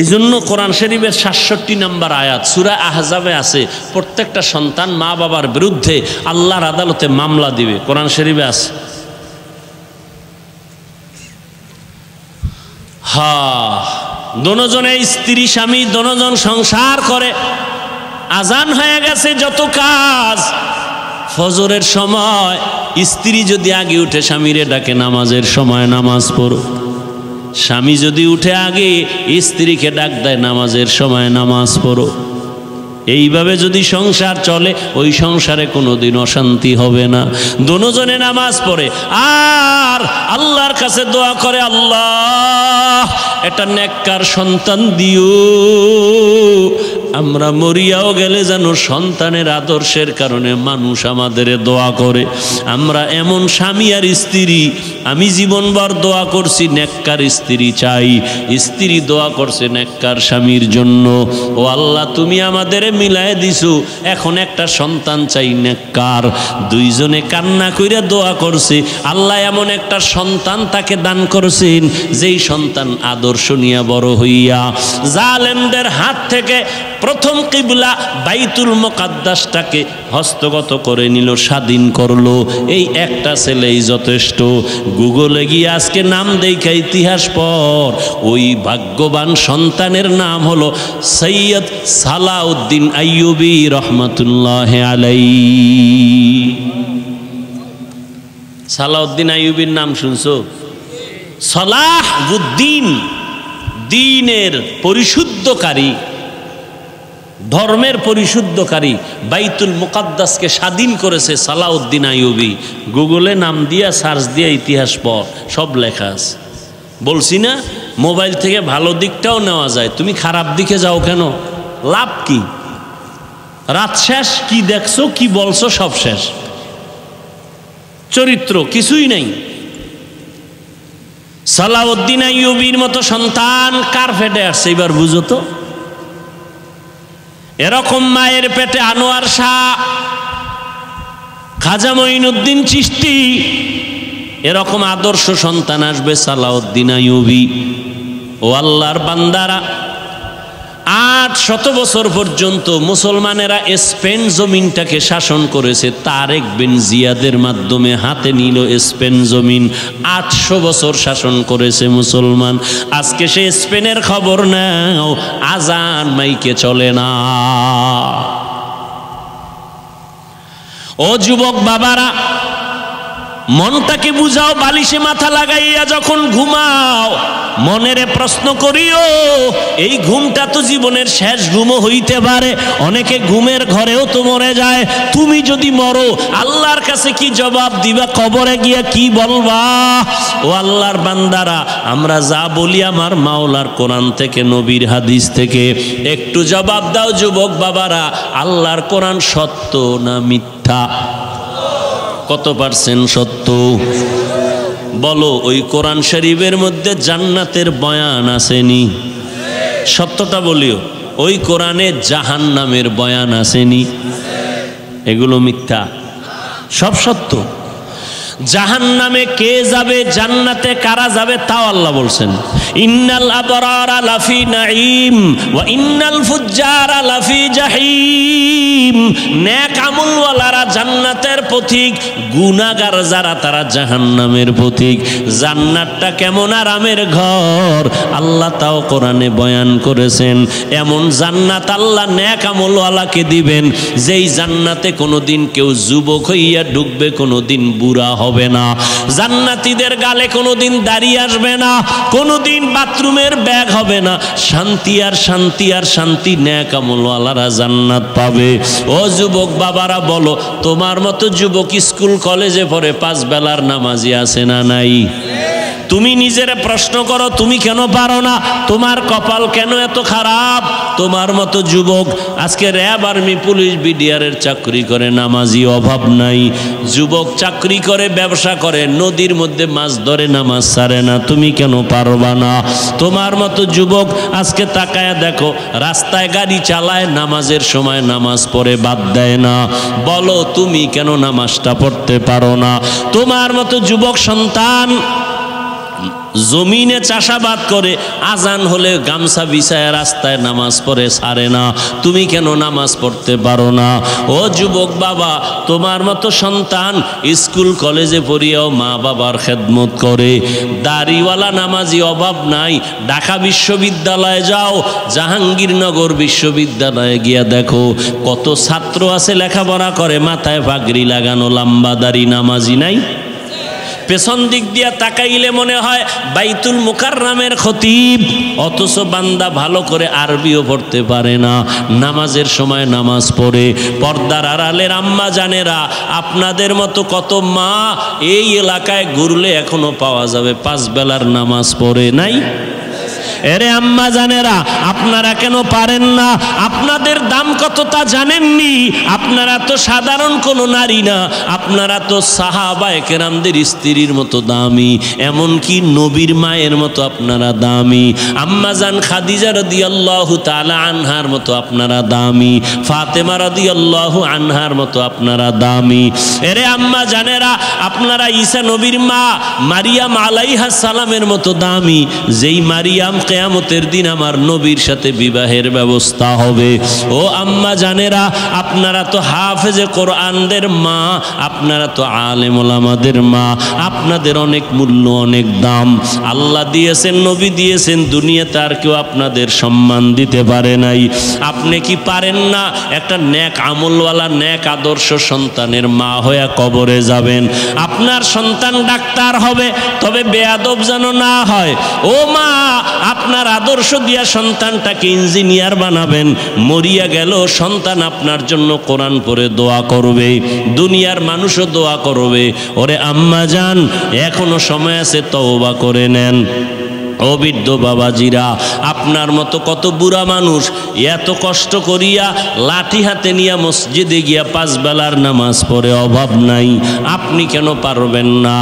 S1: এই জন্য কোরআন শরীফের ৬৭ নম্বর আয়াত সূরা আহজাবে আছে, প্রত্যেকটা সন্তান মা বাবার বিরুদ্ধে আল্লাহর আদালতে মামলা দিবে, কোরআন শরীফে আছে। দোনোজনে স্ত্রী স্বামী দোনোজন সংসার করে, আজান হয়ে গেছে, যত কাজ ফজরের সময় স্ত্রী যদি আগে উঠে স্বামীরে ডাকে নামাজের সময় নামাজ পড়ো, স্বামী যদি উঠে আগে স্ত্রীকে ডাক দেয় নামাজের সময় নামাজ পড়ো। এইভাবে যদি সংসার চলে ওই সংসারে কোনোদিন অশান্তি হবে না। দোনোজনে নামাজ পড়ে আর আল্লাহর কাছে দোয়া করে, আল্লাহ একটা নেককার সন্তান দিও, আমরা মরিয়াও গেলে যেন সন্তানের আদর্শের কারণে মানুষ আমাদের দোয়া করে। আমরা এমন স্বামী আর স্ত্রী, আমি জীবনভর দোয়া করছি নেককার স্ত্রী চাই, স্ত্রী দোয়া করছে নেককার স্বামীর জন্য। ও আল্লাহ তুমি আমাদের মিলায় দিছো, এখন একটা সন্তান চাই নেককার। দুইজনে কান্না কইরা দোয়া করছে, আল্লাহ এমন একটা সন্তান তাকে দান করছেন যেই সন্তান আদর্শ নিয়ে বড় হইয়া জালেমদের হাত থেকে প্রথম কিবলা বাইতুল মুকাদ্দাসটাকে হস্তগত করে নিল, স্বাধীন করলো। এই একটা ছেলেই যথেষ্ট। গুগলে গিয়ে আজকে নাম দেখা ইতিহাস পর, ওই ভাগ্যবান সন্তানের নাম হলো সৈয়দ সালাউদ্দিন আইয়ুবী রহমাতুল্লাহ আলাইহি। সালাউদ্দিন আইয়ুবীর নাম শুনছো? সালাহুদ্দিন, দ্বীনের পরিশুদ্ধকারী, ধর্মের পরিশুদ্ধকারী, বাইতুল মুকাদ্দাসকে স্বাধীন করেছে সালাউদ্দিন আইয়ুবী। গুগলে নাম দিয়া সার্চ দিয়া ইতিহাস পড়, সব লেখা আছে। বলছি না মোবাইল থেকে ভালো দিকটাও নেওয়া যায়, তুমি খারাপ দিকে যাও কেন? লাভ কি? রাত শেষ, কি দেখছো কি বলছো সব শেষ, চরিত্র কিছুই নাই। সালাউদ্দিন আইয়ুবীর মতো সন্তান কার পেটে আসছে এবার বুঝো তো। এরকম মায়ের পেটে আনোয়ার শাহ, খাজা মঈনুদ্দিন চিশতি, এরকম আদর্শ সন্তান আসবে সালাউদ্দিন আইয়ুবী। ও আল্লাহর বান্দারা, 800 বছর পর্যন্ত মুসলমানেরা স্পেন জমিনটাকে শাসন করেছে। তারেক বিন জিয়াদের মাধ্যমে হাতে নিল স্পেন জমিন। 800 বছর শাসন করেছে মুসলমান। আজকে সে স্পেনের খবর নাও, আজান মাইকে চলে না। ও যুবক বাবারা, মনটাকে বুঝাও, বালিশে মাথা লাগাইয়া যখন ঘুমাও মনেরে প্রশ্ন করিও, এই ঘুমটা তো জীবনের শেষ ঘুমও হইতে পারে। অনেকে ঘুমের ঘরেও তো মরে যায়। তুমি যদি মরো আল্লাহর কাছে কি জবাব দিবা? কবরে গিয়া কি বলবা? ও আল্লাহর বান্দারা, আমরা যা বলি আমার মাওলার কোরআন থেকে, নবীর হাদিস থেকে, একটু জবাব দাও যুবক বাবারা। আল্লাহর কোরআন সত্য না মিথ্যা? কত পার্সেন্ট সত্য বলো? ওই কোরআন শরীফের মধ্যে জান্নাতের বয়ান আসেনি? সত্যটা বলিও। ওই কোরআনে জাহান্নামের বয়ান আসেনি? এগুলো মিথ্যা, সব সত্য। জাহান্নামে কে যাবে, জান্নাতে কারা যাবে তাও আল্লাহ বলছেন। ইন্নাল আবরারা লাফি নাঈম ওয়া ইন্নাল ফুজ্জারা লাফি জাহিম। নেক আমলওয়ালারা জান্নাতের পথিক, গুনাহগার যারা তারা জাহান্নামের পথিক। জান্নাতটা কেমন আরামের ঘর আল্লাহ তাও কোরআনে বয়ান করেছেন। এমন জান্নাত আল্লাহ নেক আমলওয়ালাকে দিবেন যেই জান্নাতে কোনোদিন কেউ যুবক হইয়া ঢুকবে, কোনোদিন বুড়া হবে হবে না, জান্নাতীদের গালে কোনোদিন দাড়ি আসবে না, কোনোদিন বাথরুমের ব্যাগ হবে না, শান্তি আর শান্তি আর শান্তি, নেক আমলওয়ালারা জান্নাত পাবে। ও যুবক বাবারা বলো, তোমার মতো যুবক স্কুল কলেজে পড়ে 5 বেলার নামাজি আছে না নাই? তুমি নিজের প্রশ্ন করো, তুমি কেন পারো না? তোমার কপাল কেন এত খারাপ? তোমার মতো যুবক আজকে র্যাব, আর্মি, পুলিশ, বিডিআরের চাকরি করে, নামাজি অভাব নাই। যুবক চাকরি করে, ব্যবসা করে, নদীর মধ্যে মাছ ধরে, নামাজ ছাড়ে না, তুমি কেন পারবা না? তোমার মতো যুবক আজকে তাকায় দেখো, রাস্তায় গাড়ি চালায়, নামাজের সময় নামাজ পড়ে বাদ দেয় না, বলো তুমি কেন নামাজটা পড়তে পারো না? তোমার মতো যুবক সন্তান জমিনে চাষাবাদ করে, আজান হলে গামছা বিছায় রাস্তায় নামাজ পড়ে, ছাড়ে না, তুমি কেন নামাজ পড়তে পারো না? ও যুবক বাবা, তোমার মতো সন্তান স্কুল কলেজে পড়িয়াও মা বাবার খেদমত করে, দাড়িওয়ালা নামাজি অভাব নাই। ঢাকা বিশ্ববিদ্যালয়ে যাও, জাহাঙ্গীরনগর বিশ্ববিদ্যালয়ে গিয়া দেখো কত ছাত্র আছে লেখাপড়া করে, মাথায় পাগড়ি লাগানো, লম্বা দাড়ি, নামাজি নাই। পেছন দিক দিয়া তাকাইলে মনে হয় বাইতুল মুকাররমের খতিব, অথচ বান্দা ভালো করে আরবিও পড়তে পারে না, নামাজের সময় নামাজ পড়ে। পর্দার আড়ালের আম্মা জানেরা, আপনাদের মতো কত মা এই এলাকায় ঘুরলে এখনো পাওয়া যাবে 5 বেলার নামাজ পড়ে নাই। এরে আম্মা জানেরা, আপনারা কেন পারেন না? আপনাদের দাম কত তা জানেননি? আপনারা তো সাধারণ কোনো নারী না, আপনারা তো সাহাবায়ে কেরামদের স্ত্রীর মতো দামি, এমনকি নবীর মায়ের মতো আপনারা দামি। আম্মা জান খাদিজা রাদিয়াল্লাহু তাআলা আনহার মতো আপনারা দামি, ফাতেমা রাদিয়াল্লাহু আনহার মতো আপনারা দামি। এরে আম্মা জানেরা, আপনারা ঈসা নবীর মা মারিয়াম আলাইহাস সালামের মতো দামি, যেই মারিয়াম কিয়ামতের দিন আমার নবীর সাথে বিবাহের ব্যবস্থা হবে। ও আম্মা জানেরা, আপনারা তো হাফেজে কোরআনদের মা, আপনারা তো আলেম ওলামাদের মা, আপনাদের অনেক মূল্য, অনেক দাম আল্লাহ দিয়েছেন, নবী দিয়েছেন, দুনিয়াতে আর কেউ আপনাদের সম্মান দিতে পারে নাই। আপনি কি পারেন না একটা নেক আমলওয়ালা, নেক আদর্শ সন্তানের মা হয়ে কবরে যাবেন? আপনার সন্তান ডাক্তার হবে, তবে বেয়াদব যেন না হয়। ও মা, আপনার আদর্শ দিয়া সন্তানটাকে ইঞ্জিনিয়ার বানাবেন, মরিয়া গেল সন্তান আপনার জন্য কোরআন পড়ে দোয়া করবে, দুনিয়ার মানুষও দোয়া করবে। ওরে আম্মা জান, এখনো সময় আছে, তওবা করে নেন। ও বৃদ্ধ বাবাজিরা, আপনার মতো কত বুড়া মানুষ এত কষ্ট করিয়া লাঠি হাতে নিয়ে মসজিদে গিয়া 5 বেলার নামাজ পড়ে, অভাব নাই, আপনি কেন পারবেন না?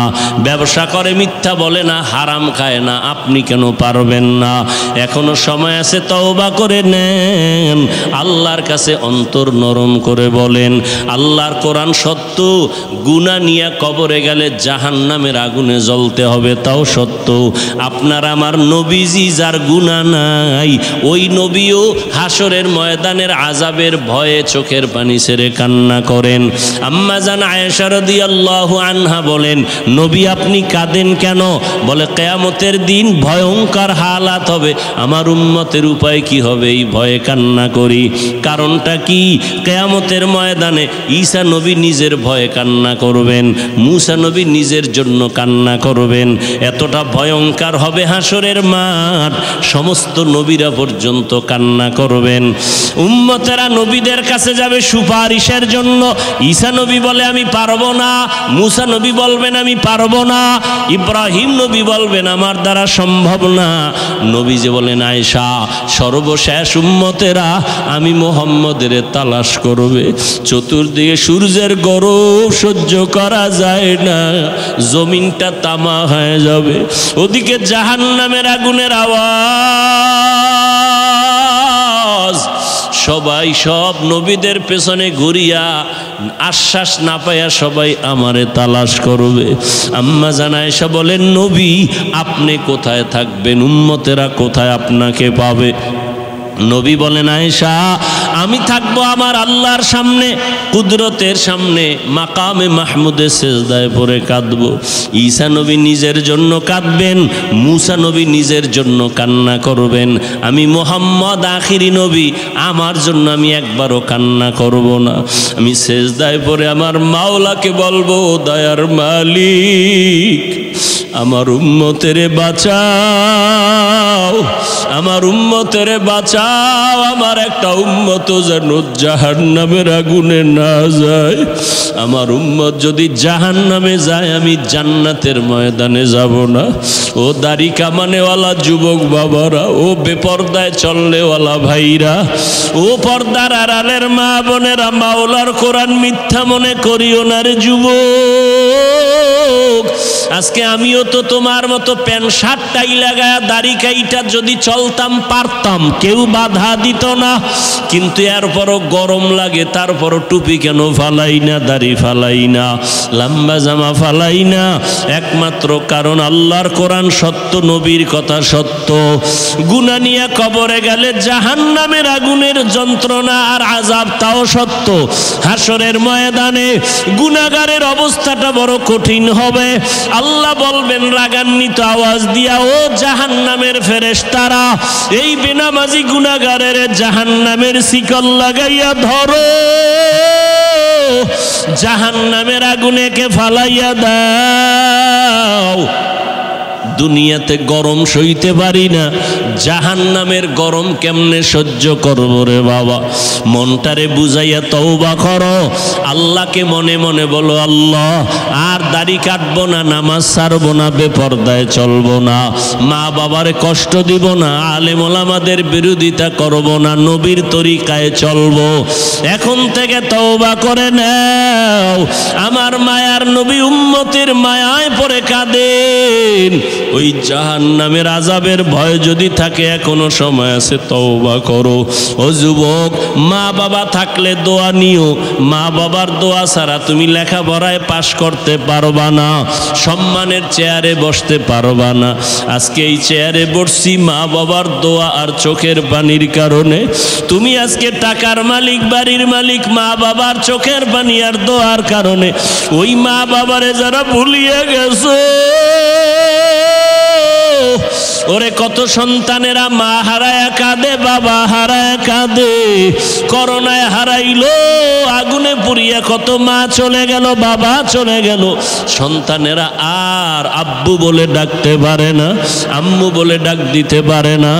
S1: ব্যবসা করে, মিথ্যা বলে না, হারাম খায় না, আপনি কেন পারবেন না? এখনো সময় আছে, তওবা করে নেন, আল্লাহর কাছে অন্তর নরম করে বলেন, আল্লাহর কোরআন সত্য, গুনাহ নিয়ে কবরে গেলে জাহান্নামের আগুনে জ্বলতে হবে, তাও সত্য। আপনার আমার নবীজি যার গুনাহ নাই, ওই নবীও হাসরের ময়দানের আযাবের ভয়ে চোখের পানি ছেড়ে কান্না করেন। আম্মা জান আয়েশা রাদিয়াল্লাহু আনহা বলেন, নবী আপনি কাঁদেন কেন? বলে, কিয়ামতের দিন ভয়ঙ্কর হালাত হবে, আমার উম্মতের উপায় কি হবে, এই ভয়ে কান্না করি। কারণটা কি? কিয়ামতের ময়দানে ঈসা নবী নিজের ভয়ে কান্না করবেন, মূসা নবী নিজের জন্য কান্না করবেন, এতটা ভয়ঙ্কর হবে হাসরের মাঠ, সমস্ত নবীরা পর্যন্ত কান্না করবেন। উম্মতেরা নবীদের কাছে যাবে সুপারিশের জন্য। ঈসা নবী বলে আমি পারবো না, মূসা নবী বলবেন আমি পারবো না, ইব্রাহিম নবী বলবেন আমার দ্বারা সম্ভব না। নবী যে বলেন, আয়েশা সর্বশেষ উম্মতেরা আমি মুহাম্মদের তালাশ করবে, চতুর্দিকে সূর্যের গরম সহ্য করা যায় না, জমিনটা তামা হয়ে যাবে, ওদিকে জাহান্নামের আগুনের আওয়াজ, সবাই সব নবীদের পেছনে ঘুরিয়া আশ্বাস না পাইয়া সবাই আমারে তালাশ করবে। আম্মা জান আয়েশা বলেন, নবী আপনি কোথায় থাকবেন, উম্মতেরা কোথায় আপনাকে পাবে? নবী বলেন, আয়েশা আমি থাকবো আমার আল্লাহর সামনে, কুদরতের সামনে, মাকামে মাহমুদে সেজদায় পড়ে কাঁদবো। ঈসা নবী নিজের জন্য কাঁদবেন, মুসা নবী নিজের জন্য কান্না করবেন। আমি মুহাম্মদ আখিরি নবী, আমার জন্য আমি একবারও কান্না করব না। আমি সেজদায় পড়ে আমার মাওলাকে বলবো, দয়ার মালিক আমার উম্মতেরে বাঁচাও, আমার উম্মতেরে বাঁচাও, আমার একটা উম্মত যেন জাহান্নামের আগুনে না যায়। আমার উম্মত যদি জাহান্নামে যায় আমি জান্নাতের ময়দানে যাব না। ও দাড়ি কামানেওয়ালা যুবক বাবারা, ও বেপর্দায় চললেওয়ালা ভাইরা, ও পর্দার আড়ালের মা বোনেরা, মাওলার কোরআন মিথ্যা মনে করিও না রে যুবক। আজকে আমিও তো তোমার মতো প্যান্ট শার্ট টাই লাগায়া দাড়ি কাইটা যদি চলতাম পারতাম, কেউ বাধা দিত না। কিন্তু এরপরও গরম লাগে, তারপরও টুপি কেন ফালাই না, দাড়ি ফালাই না, লম্বা জামা ফালাই না? একমাত্র কারণ আল্লাহর কোরআন সত্য, নবীর কথা সত্য। গুনাহ নিয়ে কবরে গেলে জাহান্নামের আগুনের যন্ত্রণা আর আযাব তাও সত্য। হাসরের ময়দানে গুনাহগারের অবস্থাটা বড় কঠিন হবে। আল্লাহ বলবেন রাগান্বিত আওয়াজ দিয়া, ও জাহান্নামের ফেরেশতারা, এই বেনামাজি গুনাহগারের জাহান্নামের শিকল লাগাইয়া ধরো, জাহান্নামের আগুনে কে ফালাইয়া দাও। দুনিয়াতে গরম সইতে পারি না, জাহান্নামের গরম কেমনে সহ্য করব রে বাবা? মনটারে বুঝাইয়া তওবা করো, আল্লাহকে মনে মনে বলো, আল্লাহ আর দাড়ি কাটবো না, নামাজ ছাড়বো না, বেপরদায় চলবো না, মা বাবারে কষ্ট দিব না, আলেম ওলামাদের বিরোধিতা করব না, নবীর তরিকায় চলবো। এখন থেকে তওবা করে নাও। আমার মায়ার নবী উম্মতের মায়ায় পড়ে কাঁদেন। ওই জাহান্নামের আযাবের ভয় যদি থাকে, এখনো সময় আছে, তওবা করো। ও যুবক, মা বাবা থাকলে দোয়া নিও। মা বাবার দোয়া ছাড়া তুমি লেখাপড়ায় পাশ করতে পারবা না, সম্মানের চেয়ারে বসতে পারবা না। আজকে এই চেয়ারে বসছি মা বাবার দোয়া আর চোখের পানির কারণে। তুমি আজকে টাকার মালিক, বাড়ির মালিক, মা বাবার চোখের পানি আর দোয়ার কারণে। ওই মা বাবারে যারা ভুলিয়ে গেছো, ওরে কত সন্তানেরা মা হারায় কাঁদে, বাবা হারায় কাঁদে। করোনায় হারাইলো, আগুনে পুড়িয়া কত মা চলে গেল, বাবা চলে গেল। সন্তানেরা আর আব্বু বলে ডাকতে পারে না, আম্মু বলে ডাক দিতে পারে না।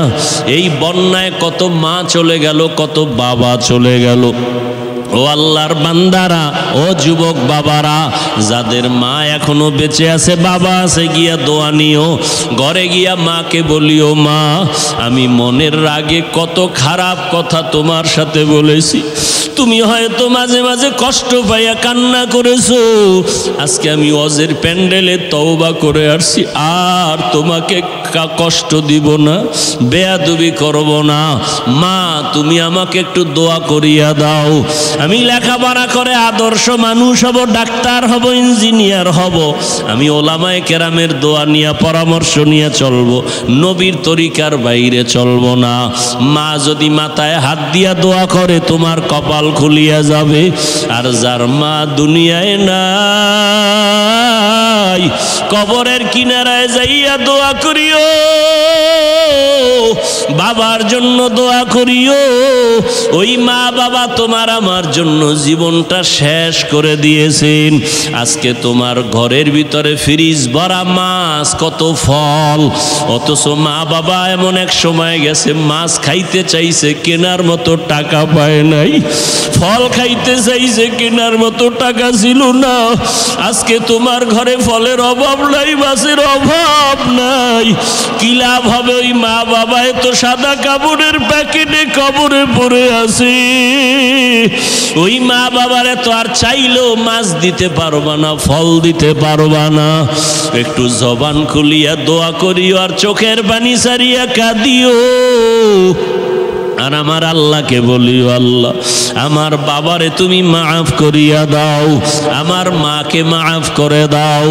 S1: এই বন্যায় কত মা চলে গেল, কত বাবা চলে গেল। ও আল্লাহর বান্দারা, ও যুবক বাবারা, যাদের মা এখনো বেঁচে আছে, বাবা আছে, গিয়া দোয়া নিও। ঘরে গিয়া মাকে বলিও, মা আমি মনের রাগে কত খারাপ কথা তোমার সাথে বলেছি, তুমি হয়তো মাঝে মাঝে কষ্ট পাইয়া কান্না করেছো। আজকে আমি ওয়াজের প্যান্ডেলে তওবা করে আসছি, আর তোমাকে কষ্ট দিব না, বেয়াদবি করব না। মা তুমি আমাকে একটু দোয়া করিয়া দাও। আমি লেখাপড়া করে আদর্শ মানুষ হব, ডাক্তার হব, ইঞ্জিনিয়ার হব। আমি ওলামায়ে কেরামের দোয়া নিয়ে, পরামর্শ নিয়ে চলবো, নবীর তরিকার বাইরে চলবো না। মা যদি মাথায় হাত দিয়া দোয়া করে, তোমার কপাল খুলিয়া যাবে। আর যার মা দুনিয়ায় নাই, কবরের কিনারায় যাইয়া দোয়া করিও, বাবার জন্য দোয়া করিও। ওই মা বাবা তোমার আমার জন্য জীবনটা শেষ করে দিয়েছেন। আজকে তোমার ঘরের ভিতরে ফ্রিজ ভরা মাছ, কত ফল, অথচ মা বাবা এমন এক সময় গেছে মাছ খাইতে চাইছে, কেনার মতো টাকা পায় নাই। ফল খাইতে চাইছে, কেনার মতো টাকা ছিল না। আজকে তোমার ঘরে ফলের অভাব নাই, মাছের অভাব নাই। কি লাভ হবে? ওই মা বাবা তো সাদা কাপড়ের প্যাকেটে কবরে পড়ে আছে। ওই মা বাবারে তো আর চাইলেও মাছ দিতে পারবা না, ফল দিতে পারবা না। একটু জবান খুলিয়া দোয়া করিও, আর চোখের পানি সারিয়া কাঁদিও। আর আমার আল্লাহকে বলি, আল্লাহ আমার বাবারে তুমি মাফ করিয়া দাও, আমার মাকে মাফ করে দাও,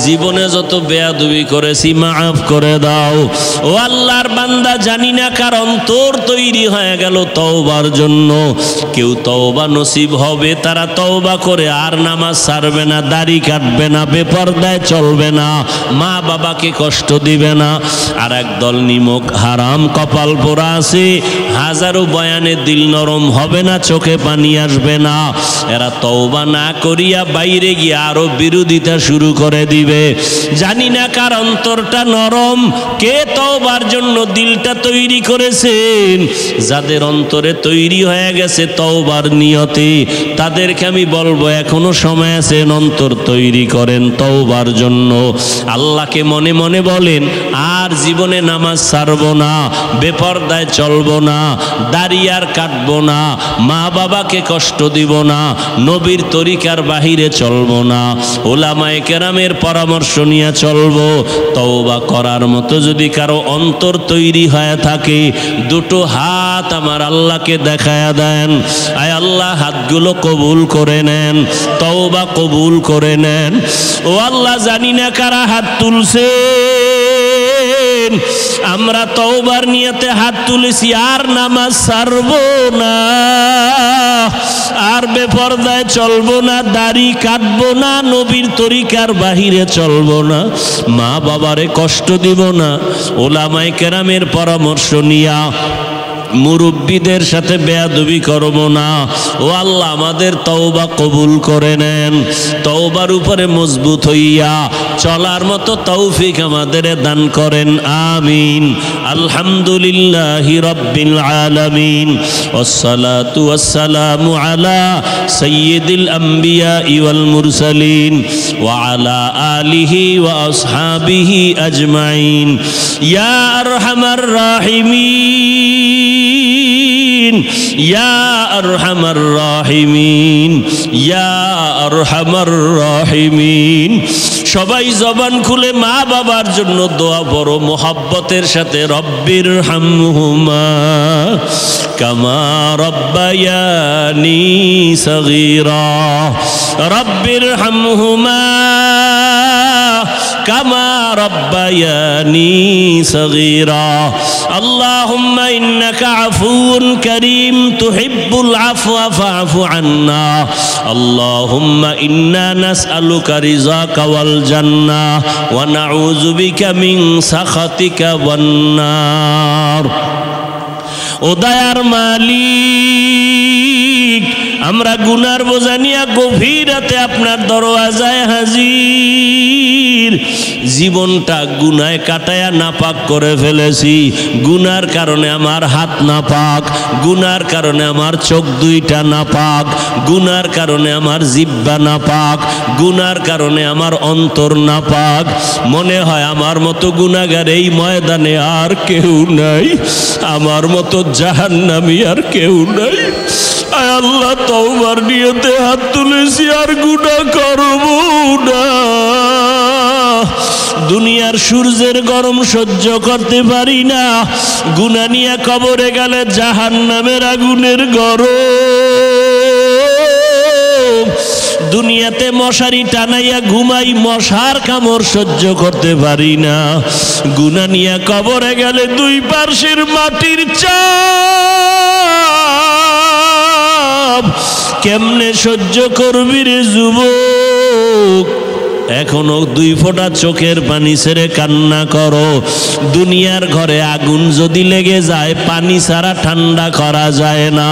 S1: জীবনে যত বেয়াদবি করেছি মাফ করে দাও। ও আল্লাহর বান্দা, জানি না কার অন্তর তৈরি হয়ে গেল তওবার জন্য। কেউ তওবা নসিব হবে, তারা তওবা করে আর নামাজ ছাড়বে না, দাড়ি কাটবে না, বেপরদায় চলবে না, মা বাবাকে কষ্ট দিবে না। আর একদল নিমক হারাম কপাল পোড়া আছে, হাজারো বয়ানে দিল নরম হবে না, চোখে পানি আসবে না। এরা তওবা না করিয়া বাইরে গিয়ে আরো বিরোধিতা শুরু করে দিবে। জানি না কার অন্তরটা নরম, কে তওবার জন্য দিলটা তৈরি করেছেন। যাদের অন্তরে তৈরি হয়ে গেছে তওবার নিয়তে, তাদেরকে আমি বলবো এখনো সময় আছে, অন্তর তৈরি করেন তওবার জন্য। আল্লাহকে মনে মনে বলেন, আর জীবনে নামাজ ছাড়বো না, বেপরদায় চলবো না, দাড়ি আর কাটবো না, মা বাবাকে কষ্ট দিব না, নবীর তরিকার বাহিরে চলবো না, ওলামায়ে কেরামের পরামর্শ নিয়ে চলবো। তওবা করার মতো যদি কারো অন্তর তৈরি হয়ে থাকে, দুটো হাত আমার আল্লাহকে দেখায়া দেন। আয় আল্লাহ, হাতগুলো কবুল করে নেন, তওবা কবুল করে নেন। ও আল্লাহ, জানি না কারা হাত তুলছে, আমরা তওবার নিয়তে হাত তুলেছি, আর নামাজ ছাড়বো না, আর বেপরদায় চলবো না, দাড়ি কাটবো না, নবীর তরিকার বাহিরে চলবো না, মা বাবারে কষ্ট দিব না, ওলামায়ে কেরামের পরামর্শ নিয়া মুরব্বীদের সাথে বেয়াদবি করব না। ও আল্লাহ, আমাদের তওবা কবুল করে নেন। তওবার উপরে মজবুত হইয়া চলার মতো তৌফিক আমাদের দান করেন, আমিন। আলহামদুলিল্লাহি রাব্বিল আলামিন, ওয়াসসালাতু ওয়াসসালামু আলা সাইয়্যিদিল আমবিয়া ওয়াল মুরসালিন ওয়া আলা আলিহি ওয়া আসহাবিহি আজমাইন। ইয়া আরহামার রাহিমিন, ইয়া আরহামার রাহিমিন, ইয়া আরহামার রাহিমিন। সবাই জবান খুলে মা বাবার জন্য দোয়া বড় মোহাব্বতের সাথে, রব্বির হামহুমা কামা রব্বায়ানি সগীরা, রব্বির হামহুমা কামা রব্বায়ানি সগীরা। আল্লাহুম্মা ইন্নাকা আফুউন কারীম তুহিব্বুল আফওয়া ফা'ফু আন্না। আল্লাহুম্মা ইন্না নাসআলুকা রিযাকা ওয়াল জান্নাহ ওয়া নাউযু বিকা মিন সাখাতিকা ওয়ান নার। ও দয়ার মালিক, আমরা গুনার বোঝা নিয়ে গভীর রাতে আপনার দরওয়াজায় হাজির। জীবনটা গুনায় কাটায়া নাপাক করে ফেলেছি। গুনার কারণে আমার হাত নাপাক, গুনার কারণে আমার চোখ দুইটা নাপাক, গুনার কারণে আমার জিহ্বা নাপাক, গুনার কারণে আমার অন্তর নাপাক। মনে হয় আমার মতো গুনাহগার এই ময়দানে আর কেউ নাই, আমার মতো জাহান্নামী আর কেউ নাই। আয় আল্লাহ, তওবার নিয়তে হাত তুলেছি, আর গুনাহ করব না। দুনিয়ার সূর্যের গরম সহ্য করতে পারি না, গুনাহ নিয়ে কবরে গেলে জাহান্নামের আগুনের গরম। দুনিয়াতে মশারি টানাইয়া ঘুমাই, মশার কামড় সহ্য করতে পারি না। গুনাহ নিয়ে কবরে গেলে দুই পার্শ্বের মাটির চাপ কেমনে সহ্য করবি রে যুবক? এখনো দুই ফোঁটা চোখের পানি ছেড়ে কান্না করো। দুনিয়ার ঘরে আগুন যদি লেগে যায়, পানি ছাড়া ঠান্ডা করা যায় না।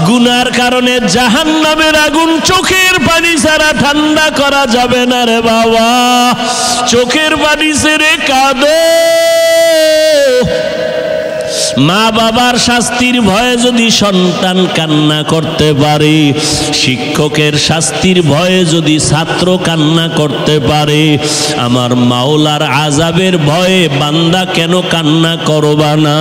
S1: গুনার কারণে জাহান্নামের আগুন চোখের পানি ছাড়া ঠান্ডা করা যাবে না রে বাবা। চোখের পানি ছেড়ে কাঁদো। মা বাবার শাস্তির ভয়ে যদি সন্তান কান্না করতে পারে, শিক্ষকের শাস্তির ভয়ে যদি ছাত্র কান্না করতে পারে, আমার মাওলার আযাবের ভয়ে বান্দা কেন কান্না করবা না?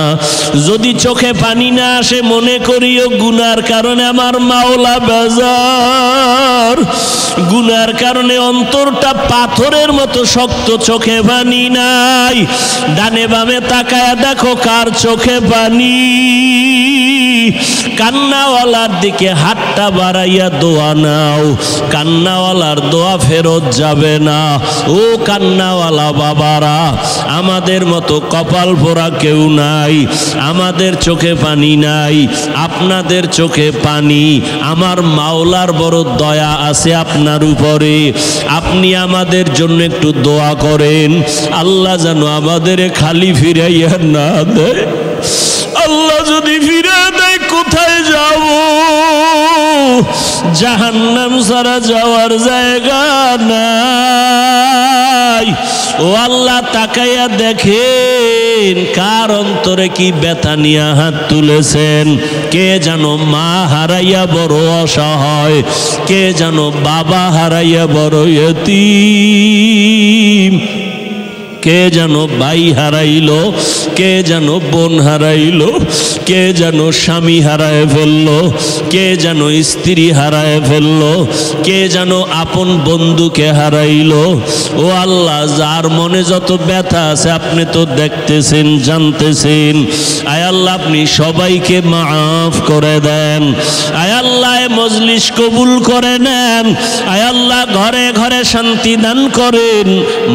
S1: যদি চোখে পানি না আসে, মনে করিও গুনার কারণে আমার মাওলা বেজার। গুনার কারণে অন্তরটা পাথরের মতো শক্ত, চোখে পানি নাই। ডানে বামে তাকায়া দেখো কার চোখে পানি। কান্নাওয়ালার দিকে হাতটা বাড়াইয়া দোয়া নাও, কান্নাওয়ালার দোয়া ফেরত যাবে না। ও কান্নাওয়ালা বাবারা, আমাদের মতো কপাল পোড়া কেউ নাই, আমাদের চোখে পানি নাই, আপনাদের চোখে পানি। আমার মাওলার বড় দয়া আছে আপনার উপরে, আপনি আমাদের জন্য একটু দোয়া করেন, আল্লাহ যেন আমাদের খালি ফিরাইয়া না দেয়। আল্লাহ যদি ফিরে দেয় কোথায় যাব? জাহান্নাম ছাড়া যাওয়ার জায়গা নাই। ও আল্লাহ, তাকাইয়া দেখেন কার অন্তরে কি ব্যথা নিয়ে হাত তুলেছেন। কে যেন মা হারাইয়া বড় অসহায়, কে যেন বাবা হারাইয়া বড় ইয়তীম, কে যেন ভাই হারাইলো, কে যেন বোন হারাইলো, কে যেন স্বামী হারায় ফেললো, কে যেন স্ত্রী হারায় ফেললো, কে যেন আপন বন্ধুকে হারাইলো। ও আল্লাহ, যার মনে যত ব্যথা আছে আপনি তো দেখতেছেন, জানতেছেন। আয় আল্লাহ, আপনি সবাইকে মাফ করে দেন। আয় আল্লাহ, মজলিস কবুল করে নেন। আয় আল্লাহ, ঘরে ঘরে শান্তি দান করেন।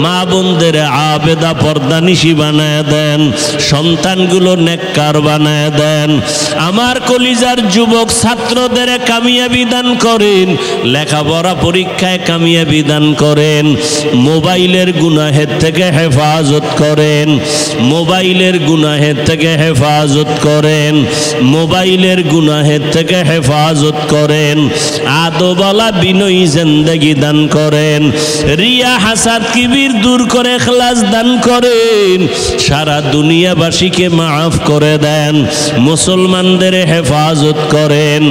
S1: মা বোনদের আবেদা পর্দানিশি বানায় দেন, সন্তানগুলো নেককার বানায় দেন। আমার কলিজার যুবক ছাত্রদের কামিয়াবি দান করেন, লেখাপড়া পরীক্ষায় কামিয়াবি দান করেন। মোবাইলের গুনাহের থেকে হেফাজত করেন, মোবাইলের গুনাহের থেকে হেফাজত করেন, মোবাইলের গুনাহের থেকে হেফাজত করেন। আদবলা বিনয়ী জিন্দেগি দান করেন। রিয়া হাসাদ কিবির দূর করে ইখলাস দান করেন। সারা দুনিয়াবাসীকে মাফ করে দেন। মুসলমানদের হেফাজত করেন,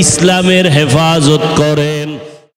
S1: ইসলামের হেফাজত করেন।